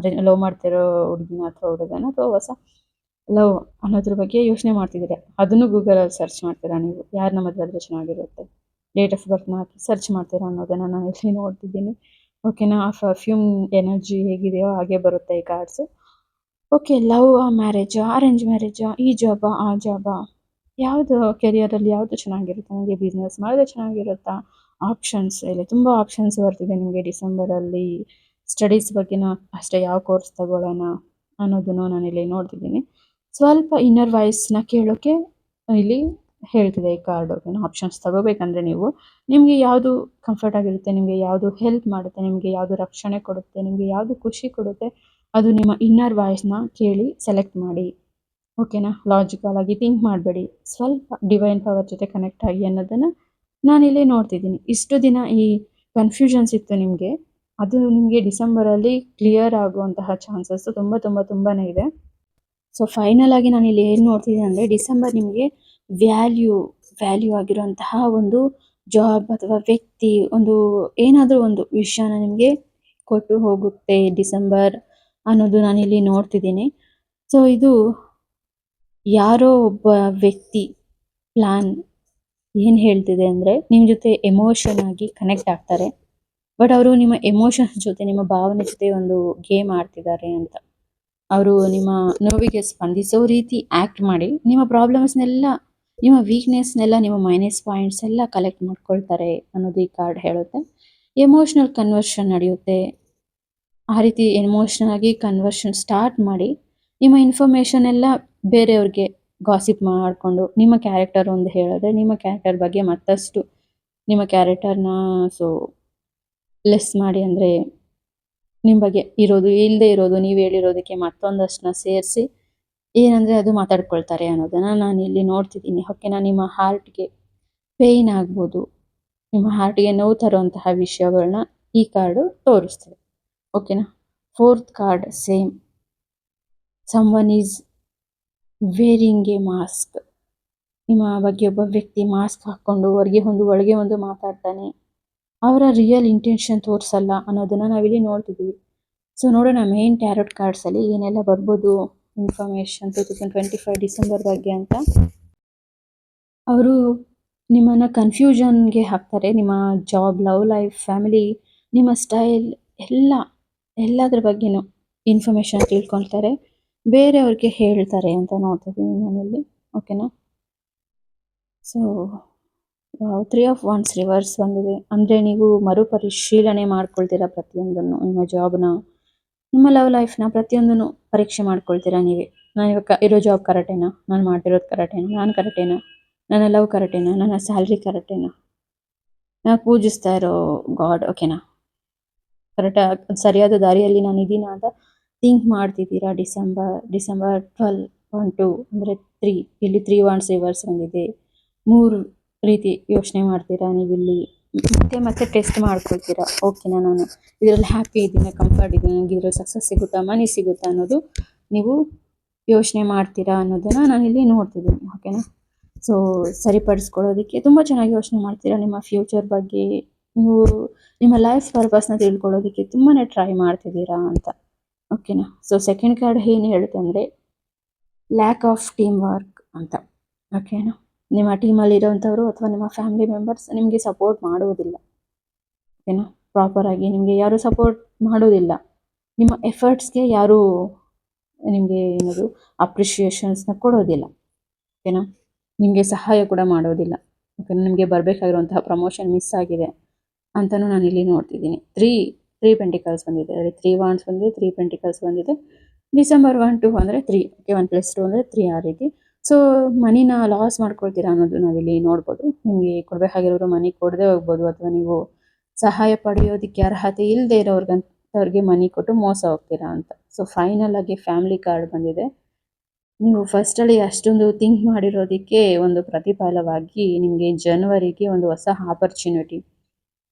ಲವ್ ಮಾಡ್ತಿರೋ ಹುಡುಗಿನ ಅಥವಾ ಹುಡುಗನ, ಅಥವಾ ಹೊಸ ಲವ್ ಅನ್ನೋದ್ರ ಬಗ್ಗೆ ಯೋಚನೆ ಮಾಡ್ತಿದ್ದೀರಾ. ಅದನ್ನು ಗೂಗಲಲ್ಲಿ ಸರ್ಚ್ ಮಾಡ್ತೀರಾ ನೀವು. ಯಾರನ್ನ ಮದುವೆ ಆದರೆ ಚೆನ್ನಾಗಿರುತ್ತೆ, ಡೇಟ್ ಆಫ್ ಬರ್ತ್ನ ಹಾಕಿ ಸರ್ಚ್ ಮಾಡ್ತೀರಾ ಅನ್ನೋದನ್ನು ನಾನು ಇಲ್ಲಿ ನೋಡ್ತಿದ್ದೀನಿ. ಓಕೆನಾ? ಆ ಪರ್ಫ್ಯೂಮ್ ಎನರ್ಜಿ ಹೇಗಿದೆಯೋ ಹಾಗೆ ಬರುತ್ತೆ ಈ ಕಾರ್ಡ್ಸು. ಓಕೆ, ಲವ್ ಮ್ಯಾರೇಜಾ, ಅರೇಂಜ್ ಮ್ಯಾರೇಜಾ, ಈ ಜಾಬಾ, ಆ ಜಾಬಾ, ಯಾವುದು ಕೆರಿಯರಲ್ಲಿ ಯಾವುದು ಚೆನ್ನಾಗಿರುತ್ತೆ, ನನಗೆ ಬಿಸ್ನೆಸ್ ಮಾಡಿದ್ರೆ ಚೆನ್ನಾಗಿರುತ್ತಾ, ಆಪ್ಷನ್ಸ್ ಇಲ್ಲಿ ತುಂಬ ಆಪ್ಷನ್ಸ್ ಬರ್ತಿದೆ ನಿಮಗೆ ಡಿಸೆಂಬರಲ್ಲಿ. ಸ್ಟಡೀಸ್ ಬಗ್ಗೆನೂ ಅಷ್ಟೇ, ಯಾವ ಕೋರ್ಸ್ ತಗೊಳ್ಳೋಣ ಅನ್ನೋದನ್ನು ನಾನಿಲ್ಲಿ ನೋಡ್ತಿದ್ದೀನಿ. ಸ್ವಲ್ಪ ಇನ್ನರ್ ವಾಯ್ಸ್ನ ಕೇಳೋಕ್ಕೆ ಇಲ್ಲಿ ಹೇಳ್ತಿದೆ ಈ ಕಾರ್ಡ್. ಓಕೆನಾ? ಆಪ್ಷನ್ಸ್ ತಗೋಬೇಕಂದ್ರೆ ನಿಮಗೆ ಯಾವುದು ಕಂಫರ್ಟ್ ಆಗಿರುತ್ತೆ, ನಿಮಗೆ ಯಾವುದು ಹೆಲ್ಪ್ ಮಾಡುತ್ತೆ, ನಿಮಗೆ ಯಾವುದು ರಕ್ಷಣೆ ಕೊಡುತ್ತೆ, ನಿಮಗೆ ಯಾವುದು ಖುಷಿ ಕೊಡುತ್ತೆ, ಅದು ನಿಮ್ಮ ಇನ್ನರ್ ವಾಯ್ಸ್ನ ಕೇಳಿ ಸೆಲೆಕ್ಟ್ ಮಾಡಿ. ಓಕೆನಾ? ಲಾಜಿಕಲ್ ಆಗಿ ಥಿಂಕ್ ಮಾಡಬೇಡಿ, ಸ್ವಲ್ಪ ಡಿವೈನ್ ಪವರ್ ಜೊತೆ ಕನೆಕ್ಟ್ ಆಗಿ ಅನ್ನೋದನ್ನು ನಾನಿಲ್ಲಿ ನೋಡ್ತಿದ್ದೀನಿ. ಇಷ್ಟು ದಿನ ಈ ಕನ್ಫ್ಯೂಷನ್ಸ್ ಇತ್ತು ನಿಮಗೆ, ಅದು ನಿಮಗೆ ಡಿಸೆಂಬರಲ್ಲಿ ಕ್ಲಿಯರ್ ಆಗುವಂತಹ ಚಾನ್ಸಸ್ಸು ತುಂಬಾ ಇದೆ. ಸೊ ಫೈನಲ್ ಆಗಿ ನಾನಿಲ್ಲಿ ಏನು ನೋಡ್ತಿದ್ದೀನಿ ಅಂದರೆ, ಡಿಸೆಂಬರ್ ನಿಮಗೆ ವ್ಯಾಲ್ಯೂ ಆಗಿರುವಂತಹ ಒಂದು ಜಾಬ್ ಅಥವಾ ವ್ಯಕ್ತಿ, ಏನಾದರೂ ಒಂದು ವಿಷಯನ ನಿಮಗೆ ಕೊಟ್ಟು ಹೋಗುತ್ತೆ ಡಿಸೆಂಬರ್ ಅನ್ನೋದು ನಾನಿಲ್ಲಿ ನೋಡ್ತಿದ್ದೀನಿ. ಸೊ ಇದು ಯಾರೋ ಒಬ್ಬ ವ್ಯಕ್ತಿ ಪ್ಲಾನ್ ಏನು ಹೇಳ್ತಿದೆ ಅಂದರೆ, ನಿಮ್ಮ ಜೊತೆ ಎಮೋಷನ್ ಆಗಿ ಕನೆಕ್ಟ್ ಆಗ್ತಾರೆ. ಬಟ್ ಅವರು ನಿಮ್ಮ ಎಮೋಷನ್ಸ್ ಜೊತೆ, ನಿಮ್ಮ ಭಾವನೆ ಜೊತೆ ಒಂದು ಗೇಮ್ ಆಡ್ತಿದ್ದಾರೆ ಅಂತ. ಅವರು ನಿಮ್ಮ ನೋವಿಗೆ ಸ್ಪಂದಿಸೋ ರೀತಿ ಆ್ಯಕ್ಟ್ ಮಾಡಿ, ನಿಮ್ಮ ಪ್ರಾಬ್ಲಮ್ಸ್ನೆಲ್ಲ, ನಿಮ್ಮ ವೀಕ್ನೆಸ್ನೆಲ್ಲ, ನಿಮ್ಮ ಮೈನಸ್ ಪಾಯಿಂಟ್ಸ್ ಎಲ್ಲ ಕಲೆಕ್ಟ್ ಮಾಡ್ಕೊಳ್ತಾರೆ ಅನ್ನೋದು ಈ ಕಾರ್ಡ್ ಹೇಳುತ್ತೆ. ಎಮೋಷ್ನಲ್ ಕನ್ವರ್ಷನ್ ನಡೆಯುತ್ತೆ. ಆ ರೀತಿ ಎಮೋಷ್ನಲ್ ಆಗಿ ಕನ್ವರ್ಷನ್ ಸ್ಟಾರ್ಟ್ ಮಾಡಿ, ನಿಮ್ಮ ಇನ್ಫಾರ್ಮೇಷನ್ ಎಲ್ಲ ಬೇರೆಯವ್ರಿಗೆ ಗಾಸಿಪ್ ಮಾಡಿಕೊಂಡು, ನಿಮ್ಮ ಕ್ಯಾರೆಕ್ಟರ್ ಒಂದು ಹೇಳಿದ್ರೆ, ನಿಮ್ಮ ಕ್ಯಾರೆಕ್ಟರ್ ಬಗ್ಗೆ ಮತ್ತಷ್ಟು ನಿಮ್ಮ ಕ್ಯಾರೆಕ್ಟರ್ನ ಲೆಸ್ ಮಾಡಿ, ಅಂದರೆ ನಿಮ್ಮ ಬಗ್ಗೆ ಇರೋದು, ಇಲ್ಲದೆ ಇರೋದು, ನೀವು ಹೇಳಿರೋದಕ್ಕೆ ಮತ್ತೊಂದಷ್ಟನ್ನ ಸೇರಿಸಿ ಏನಂದರೆ ಅದು ಮಾತಾಡ್ಕೊಳ್ತಾರೆ ಅನ್ನೋದನ್ನು ನಾನು ಇಲ್ಲಿ ನೋಡ್ತಿದ್ದೀನಿ. ಓಕೆನಾ? ನಿಮ್ಮ ಹಾರ್ಟ್ಗೆ ಪೇಯ್ನ್ ಆಗ್ಬೋದು, ನಿಮ್ಮ ಹಾರ್ಟ್ಗೆ ನೋವು ತರುವಂತಹ ವಿಷಯಗಳನ್ನ ಈ ಕಾರ್ಡು ತೋರಿಸ್ತದೆ. ಓಕೆನಾ? 4th card same. Someone is varying A mask. ನಿಮ್ಮ ಬಗ್ಗೆ ಒಬ್ಬ ವ್ಯಕ್ತಿ ಮಾಸ್ಕ್ ಹಾಕ್ಕೊಂಡು ಒಳಗೆ ಒಂದು ಮಾತಾಡ್ತಾನೆ. ಅವರ ರಿಯಲ್ ಇಂಟೆನ್ಷನ್ ತೋರಿಸಲ್ಲ ಅನ್ನೋದನ್ನು ನಾವಿಲ್ಲಿ ನೋಡ್ತಿದ್ದೀವಿ. ಸೊ ನೋಡೋಣ ಮೇನ್ ಟ್ಯಾರೋಟ್ ಕಾರ್ಡ್ಸಲ್ಲಿ ಏನೆಲ್ಲ ಬರ್ಬೋದು ಇನ್ಫಾರ್ಮೇಷನ್ 2025 ಡಿಸೆಂಬರ್ ಬಗ್ಗೆ ಅಂತ. ಅವರು ನಿಮ್ಮನ್ನು ಕನ್ಫ್ಯೂಷನ್ಗೆ ಹಾಕ್ತಾರೆ. ನಿಮ್ಮ ಜಾಬ್, ಲವ್ ಲೈಫ್, ಫ್ಯಾಮಿಲಿ, ನಿಮ್ಮ ಸ್ಟೈಲ್ ಎಲ್ಲದ್ರ ಬಗ್ಗೆನೂ ಇನ್ಫಾರ್ಮೇಷನ್ ತಿಳ್ಕೊಳ್ತಾರೆ, ಬೇರೆಯವ್ರಿಗೆ ಹೇಳ್ತಾರೆ ಅಂತ ನೋಡ್ತಿದ್ದೀನಿ ನಾನಿಲ್ಲಿ. ಓಕೆನಾ? ಸೊ 3 ಆಫ್ ವಾಂಡ್ಸ್ ರಿವರ್ಸ್ ಬಂದಿದೆ. ಅಂದರೆ ನೀವು ಮರುಪರಿಶೀಲನೆ ಮಾಡ್ಕೊಳ್ತೀರಾ ಪ್ರತಿಯೊಂದನ್ನು, ನಿಮ್ಮ ಜಾಬ್ನ, ನಿಮ್ಮ ಲವ್ ಲೈಫ್ನ ಪ್ರತಿಯೊಂದನ್ನು ಪರೀಕ್ಷೆ ಮಾಡ್ಕೊಳ್ತೀರಾ ನೀವೇ. ನಾನು ಇವಾಗ ಇರೋ ಜಾಬ್ ಕರೆಕ್ಟೇನಾ, ನಾನು ಮಾಡ್ತಿರೋದು ಕರೆಕ್ಟೇನಾ, ನಾನು ಕರೆಕ್ಟೇನಾ, ನನ್ನ ಲವ್ ಕರೆಕ್ಟೇನಾ, ನನ್ನ ಸ್ಯಾಲ್ರಿ ಕರೆಕ್ಟೇನಾ, ಪೂಜಿಸ್ತಾ ಇರೋ ಗಾಡ್. ಓಕೆನಾ? ಕರೆಕ್ಟ್ ಸರಿಯಾದ ದಾರಿಯಲ್ಲಿ ನಾನು ಇದೀನ ಅಂತ ಥಿಂಕ್ ಮಾಡ್ತಿದ್ದೀರಾ. ಡಿಸೆಂಬರ್ 12 1 2 ಅಂದರೆ 3 ಇಲ್ಲಿ 3 ವಾಂಡ್ಸ್ ರಿವರ್ಸ್ ಬಂದಿದೆ. 3 ರೀತಿ ಯೋಚನೆ ಮಾಡ್ತೀರಾ ನೀವಿಲ್ಲಿ. ಮತ್ತೆ ಟೆಸ್ಟ್ ಮಾಡ್ಕೊಳ್ತೀರಾ. ಓಕೆನಾ, ನಾನು ಇದರಲ್ಲಿ ಹ್ಯಾಪಿ ಇದ್ದೀನಿ, ಕಂಫರ್ಟ್ ಇದ್ದೀನಿ, ನನಗೆ ಇದರಲ್ಲಿ ಸಕ್ಸಸ್ ಸಿಗುತ್ತಾ, ಮನಿ ಸಿಗುತ್ತಾ ಅನ್ನೋದು ನೀವು ಯೋಚನೆ ಮಾಡ್ತೀರಾ ಅನ್ನೋದನ್ನ ನಾನು ಇಲ್ಲಿ ನೋಡ್ತಿದ್ದೀನಿ. ಓಕೆನಾ? ಸೊ ಸರಿಪಡಿಸ್ಕೊಳ್ಳೋದಕ್ಕೆ ತುಂಬ ಚೆನ್ನಾಗಿ ಯೋಚನೆ ಮಾಡ್ತೀರಾ. ನಿಮ್ಮ ಫ್ಯೂಚರ್ ಬಗ್ಗೆ ನೀವು ನಿಮ್ಮ ಲೈಫ್ ಪರ್ಪಸ್ನ ತಿಳ್ಕೊಳ್ಳೋದಕ್ಕೆ ತುಂಬಾ ಟ್ರೈ ಮಾಡ್ತಿದ್ದೀರಾ ಅಂತ. ಓಕೆನಾ? ಸೊ ಸೆಕೆಂಡ್ ಕಾರ್ಡ್ ಏನು ಹೇಳುತ್ತೆ ಅಂದರೆ ಲ್ಯಾಕ್ ಆಫ್ ಟೀಮ್ ವರ್ಕ್ ಅಂತ. ಓಕೆನಾ? ನಿಮ್ಮ ಟೀಮಲ್ಲಿ ಇರೋವಂಥವ್ರು ಅಥವಾ ನಿಮ್ಮ ಫ್ಯಾಮಿಲಿ ಮೆಂಬರ್ಸ್ ನಿಮಗೆ ಸಪೋರ್ಟ್ ಮಾಡೋದಿಲ್ಲ. ಓಕೆನಾ? ಪ್ರಾಪರಾಗಿ ನಿಮಗೆ ಯಾರು ಸಪೋರ್ಟ್ ಮಾಡೋದಿಲ್ಲ. ನಿಮ್ಮ ಎಫರ್ಟ್ಸ್ಗೆ ಯಾರು ನಿಮಗೆ ಏನದು ಅಪ್ರಿಷಿಯೇಷನ್ಸ್ನ ಕೊಡೋದಿಲ್ಲ. ಓಕೆನಾ? ನಿಮಗೆ ಸಹಾಯ ಕೂಡ ಮಾಡೋದಿಲ್ಲ. ಓಕೆನಾ? ನಿಮಗೆ ಬರಬೇಕಾಗಿರುವಂತಹ ಪ್ರಮೋಷನ್ ಮಿಸ್ ಆಗಿದೆ ಅಂತಲೂ ನಾನು ಇಲ್ಲಿ ನೋಡ್ತಿದ್ದೀನಿ. ತ್ರೀ ಪೆಂಟಿಕಲ್ಸ್ ಬಂದಿದೆ. ಅದರಲ್ಲಿ 3 ವಾಂಡ್ಸ್ ಬಂದಿದೆ, 3 ಪೆಂಟಿಕಲ್ಸ್ ಬಂದಿದೆ. ಡಿಸೆಂಬರ್ 1 2 ಅಂದರೆ 3. ಓಕೆ, 1+2 ಅಂದರೆ 3 ಆ ರೀತಿ. ಸೊ ಮನಿನ ಲಾಸ್ ಮಾಡ್ಕೊಳ್ತೀರಾ ಅನ್ನೋದು ನಾವಿಲ್ಲಿ ನೋಡ್ಬೋದು. ನಿಮಗೆ ಕೊಡಬೇಕಾಗಿರೋರು ಮನಿ ಕೊಡದೆ ಹೋಗ್ಬೋದು, ಅಥವಾ ನೀವು ಸಹಾಯ ಪಡೆಯೋದಕ್ಕೆ ಅರ್ಹತೆ ಇಲ್ಲದೆ ಇರೋರ್ಗೆ ಮನಿ ಕೊಟ್ಟು ಮೋಸ ಹೋಗ್ತೀರಾ ಅಂತ. ಸೊ ಫೈನಲ್ ಆಗಿ ಫ್ಯಾಮಿಲಿ ಕಾರ್ಡ್ ಬಂದಿದೆ. ನೀವು ಫಸ್ಟಲ್ಲಿ ಅಷ್ಟೊಂದು ಥಿಂಕ್ ಮಾಡಿರೋದಕ್ಕೆ ಒಂದು ಪ್ರತಿಫಲವಾಗಿ ನಿಮಗೆ ಜನವರಿಗೆ ಒಂದು ಹೊಸ ಆಪರ್ಚುನಿಟಿ,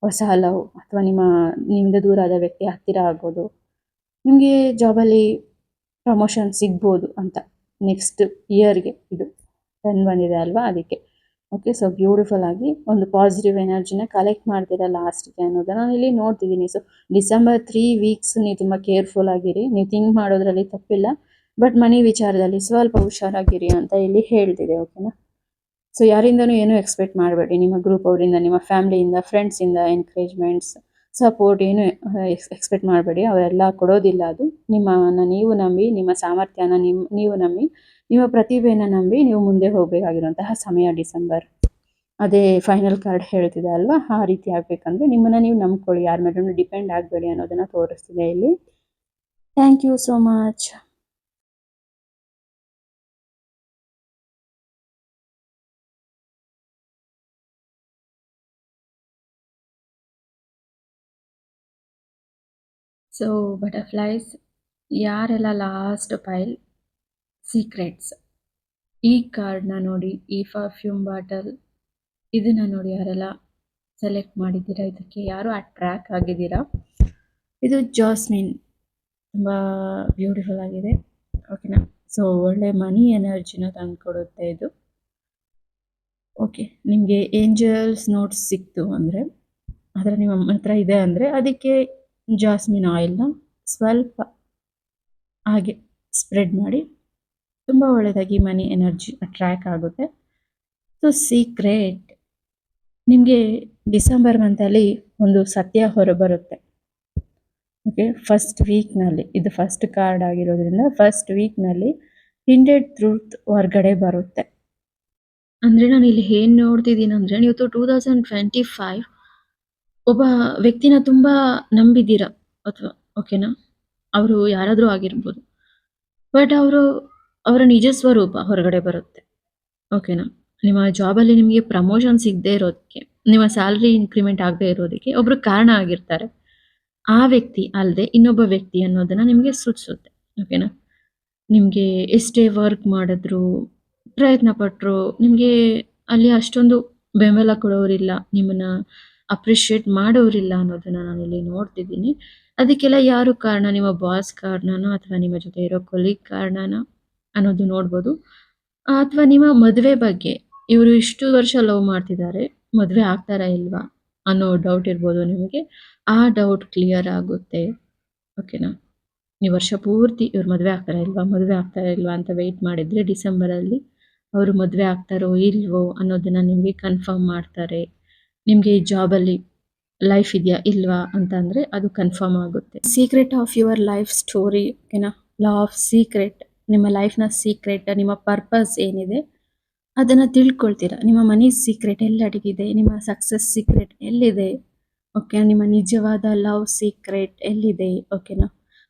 ಹೊಸ ಲವ್, ಅಥವಾ ನಿಮ್ಮಿಂದ ದೂರ ಆದ ವ್ಯಕ್ತಿ ಹತ್ತಿರ ಆಗ್ಬೋದು, ನಿಮಗೆ ಜಾಬಲ್ಲಿ ಪ್ರಮೋಷನ್ ಸಿಗ್ಬೋದು ಅಂತ ನೆಕ್ಸ್ಟ್ ಇಯರ್ಗೆ. ಇದು 10 ಬಂದಿದೆ ಅಲ್ವಾ, ಅದಕ್ಕೆ. ಓಕೆ, ಸೊ ಬ್ಯೂಟಿಫುಲ್ ಆಗಿ ಒಂದು ಪಾಸಿಟಿವ್ ಎನರ್ಜಿನ ಕಲೆಕ್ಟ್ ಮಾಡ್ತೀರಾ ಲಾಸ್ಟ್ಗೆ ಅನ್ನೋದನ್ನ ನಾನು ಇಲ್ಲಿ ನೋಡ್ತಿದ್ದೀನಿ. ಸೊ ಡಿಸೆಂಬರ್ 3 ವೀಕ್ಸ್ ನೀವು ತುಂಬ ಕೇರ್ಫುಲ್ ಆಗಿರಿ. ನೀವು ಥಿಂಕ್ ಮಾಡೋದ್ರಲ್ಲಿ ತಪ್ಪಿಲ್ಲ, ಬಟ್ ಮನಿ ವಿಚಾರದಲ್ಲಿ ಸ್ವಲ್ಪ ಹುಷಾರಾಗಿರಿ ಅಂತ ಇಲ್ಲಿ ಹೇಳ್ತಿದೆ. ಓಕೆನಾ? ಸೊ ಯಾರಿಂದನೂ ಏನೂ ಎಕ್ಸ್ಪೆಕ್ಟ್ ಮಾಡಬೇಡಿ. ನಿಮ್ಮ ಗ್ರೂಪ್ ಅವರಿಂದ, ನಿಮ್ಮ ಫ್ಯಾಮಿಲಿಯಿಂದ, ಫ್ರೆಂಡ್ಸಿಂದ ಎನ್ಕರೇಜ್ಮೆಂಟ್ಸ್, ಸಪೋರ್ಟ್ ಏನು ಎಕ್ಸ್ಪೆಕ್ಟ್ ಮಾಡಬೇಡಿ. ಅವರೆಲ್ಲ ಕೊಡೋದಿಲ್ಲ. ಅದು ನಿಮ್ಮನ್ನು ನೀವು ನಂಬಿ, ನಿಮ್ಮ ಸಾಮರ್ಥ್ಯನ ನೀವು ನಂಬಿ, ನಿಮ್ಮ ಪ್ರತಿಭೆನ ನಂಬಿ ನೀವು ಮುಂದೆ ಹೋಗಬೇಕಾಗಿರುವಂತಹ ಸಮಯ ಡಿಸೆಂಬರ್. ಅದೇ ಫೈನಲ್ ಕಾರ್ಡ್ ಹೇಳ್ತಿದೆ ಅಲ್ವಾ, ಆ ರೀತಿ ಆಗಬೇಕಂದ್ರೆ ನಿಮ್ಮನ್ನು ನೀವು ನಂಬ್ಕೊಳ್ಳಿ, ಯಾರ ಮೇಲೂ ಡಿಪೆಂಡ್ ಆಗಬೇಡಿ ಅನ್ನೋದನ್ನು ತೋರಿಸ್ತಿದೆ ಇಲ್ಲಿ. Thank you so much. So butterflies, ಯಾರೆಲ್ಲ ಲಾಸ್ಟ್ ಪೈಲ್ ಸೀಕ್ರೆಟ್ಸ್ ಈ ಕಾರ್ಡ್ನ ನೋಡಿ, ಈ ಪರ್ಫ್ಯೂಮ್ ಬಾಟಲ್ ಇದನ್ನ ನೋಡಿ ಯಾರೆಲ್ಲ ಸೆಲೆಕ್ಟ್ ಮಾಡಿದ್ದೀರಾ, ಇದಕ್ಕೆ ಯಾರು ಅಟ್ರ್ಯಾಕ್ಟ್ ಆಗಿದ್ದೀರಾ. ಇದು ಜಾಸ್ಮಿನ್, ತುಂಬ ಬ್ಯೂಟಿಫುಲ್ ಆಗಿದೆ. ಓಕೆನಾ? ಸೊ ಒಳ್ಳೆ ಮನಿ ಎನರ್ಜಿನ ತಂದುಕೊಡುತ್ತೆ ಇದು. ಓಕೆ, ನಿಮಗೆ ಏಂಜಲ್ಸ್ ನೋಟ್ಸ್ ಸಿಕ್ತು ಅಂದರೆ, ಅದರ ನಿಮ್ಮ ಹತ್ರ ಇದೆ ಅಂದರೆ, ಅದಕ್ಕೆ ಜಾಸ್ಮಿನ್ ಆಯಿಲ್ನ ಸ್ವಲ್ಪ ಹಾಗೆ ಸ್ಪ್ರೆಡ್ ಮಾಡಿ, ತುಂಬ ಒಳ್ಳೆಯದಾಗಿ ಮನಿ ಎನರ್ಜಿ ಅಟ್ರ್ಯಾಕ್ಟ್ ಆಗುತ್ತೆ. ಸೊ ಸೀಕ್ರೆಟ್, ನಿಮಗೆ ಡಿಸೆಂಬರ್ ಮಂತಲ್ಲಿ ಒಂದು ಸತ್ಯ ಹೊರಬರುತ್ತೆ. ಓಕೆ, ಫಸ್ಟ್ ವೀಕ್ನಲ್ಲಿ, ಇದು ಫಸ್ಟ್ ಕಾರ್ಡ್ ಆಗಿರೋದ್ರಿಂದ ಫಸ್ಟ್ ವೀಕ್ನಲ್ಲಿ ಹಿಂಡೆಡ್ ಟ್ರೂತ್ ಹೊರಗಡೆ ಬರುತ್ತೆ. ಅಂದರೆ ನಾನು ಇಲ್ಲಿ ಏನು ನೋಡ್ತಿದ್ದೀನಿ ಅಂದರೆ, ನೀವು 2025 ಒಬ್ಬ ವ್ಯಕ್ತಿನ ತುಂಬ ನಂಬಿದ್ದೀರಾ, ಅಥವಾ ಓಕೆನಾ, ಅವರು ಯಾರಾದರೂ ಆಗಿರ್ಬೋದು, ಬಟ್ ಅವರ ನಿಜ ಸ್ವರೂಪ ಹೊರಗಡೆ ಬರುತ್ತೆ. ಓಕೆನಾ? ನಿಮ್ಮ ಜಾಬಲ್ಲಿ ನಿಮಗೆ ಪ್ರಮೋಷನ್ ಸಿಗದೆ ಇರೋದಕ್ಕೆ, ನಿಮ್ಮ ಸ್ಯಾಲ್ರಿ ಇನ್ಕ್ರಿಮೆಂಟ್ ಆಗದೆ ಇರೋದಕ್ಕೆ ಒಬ್ಬರು ಕಾರಣ ಆಗಿರ್ತಾರೆ. ಆ ವ್ಯಕ್ತಿ ಅಲ್ಲದೆ ಇನ್ನೊಬ್ಬ ವ್ಯಕ್ತಿ ಅನ್ನೋದನ್ನು ನಿಮಗೆ ಸೂಚಿಸುತ್ತೆ. ಓಕೆನಾ? ನಿಮಗೆ ಎಷ್ಟೇ ವರ್ಕ್ ಮಾಡಿದ್ರು, ಪ್ರಯತ್ನ ಪಟ್ಟರು, ನಿಮಗೆ ಅಲ್ಲಿ ಅಷ್ಟೊಂದು ಬೆಂಬಲ ಕೊಡೋರಿಲ್ಲ, ನಿಮ್ಮನ್ನು ಅಪ್ರಿಷಿಯೇಟ್ ಮಾಡೋರಿಲ್ಲ ಅನ್ನೋದನ್ನು ನಾನಿಲ್ಲಿ ನೋಡ್ತಿದ್ದೀನಿ. ಅದಕ್ಕೆಲ್ಲ ಯಾರು ಕಾರಣ? ನಿಮ್ಮ ಬಾಸ್ ಕಾರಣನೋ, ಅಥವಾ ನಿಮ್ಮ ಜೊತೆ ಇರೋ ಕೊಲೀಗ್ ಕಾರಣನೋ ಅನ್ನೋದು ನೋಡ್ಬೋದು. ಅಥವಾ ನಿಮ್ಮ ಮದುವೆ ಬಗ್ಗೆ, ಇವರು ಇಷ್ಟು ವರ್ಷ ಲವ್ ಮಾಡ್ತಿದ್ದಾರೆ, ಮದುವೆ ಆಗ್ತಾರಾ ಇಲ್ವಾ ಅನ್ನೋ ಡೌಟ್ ಇರ್ಬೋದು ನಿಮಗೆ. ಆ ಡೌಟ್ ಕ್ಲಿಯರ್ ಆಗುತ್ತೆ. ಓಕೆನಾ? ಈ ವರ್ಷ ಪೂರ್ತಿ ಇವ್ರು ಮದುವೆ ಆಗ್ತಾರಾ ಇಲ್ವಾ ಅಂತ ವೆಯ್ಟ್ ಮಾಡಿದರೆ, ಡಿಸೆಂಬರಲ್ಲಿ ಅವರು ಮದುವೆ ಆಗ್ತಾರೋ ಇಲ್ವೋ ಅನ್ನೋದನ್ನು ನಿಮಗೆ ಕನ್ಫರ್ಮ್ ಮಾಡ್ತಾರೆ. ನಿಮಗೆ ಈ ಜಾಬಲ್ಲಿ ಲೈಫ್ ಇದೆಯಾ ಇಲ್ವಾ ಅಂತ ಅಂದರೆ ಅದು ಕನ್ಫರ್ಮ್ ಆಗುತ್ತೆ. Secret of your life story. ಓಕೆನಾ? ಲಾ ಆಫ್ ಸೀಕ್ರೆಟ್, ನಿಮ್ಮ ಲೈಫ್ನ ಸೀಕ್ರೆಟ್, ನಿಮ್ಮ ಪರ್ಪಸ್ ಏನಿದೆ ಅದನ್ನು ತಿಳ್ಕೊಳ್ತೀರಾ. ನಿಮ್ಮ ಮನಿ ಸೀಕ್ರೆಟ್ ಎಲ್ಲಿ ಅಡಗಿದೆ, ನಿಮ್ಮ ಸಕ್ಸಸ್ ಸೀಕ್ರೆಟ್ ಎಲ್ಲಿದೆ, ಓಕೆ, ನಿಮ್ಮ ನಿಜವಾದ ಲವ್ ಸೀಕ್ರೆಟ್ ಎಲ್ಲಿದೆ, ಓಕೆನಾ,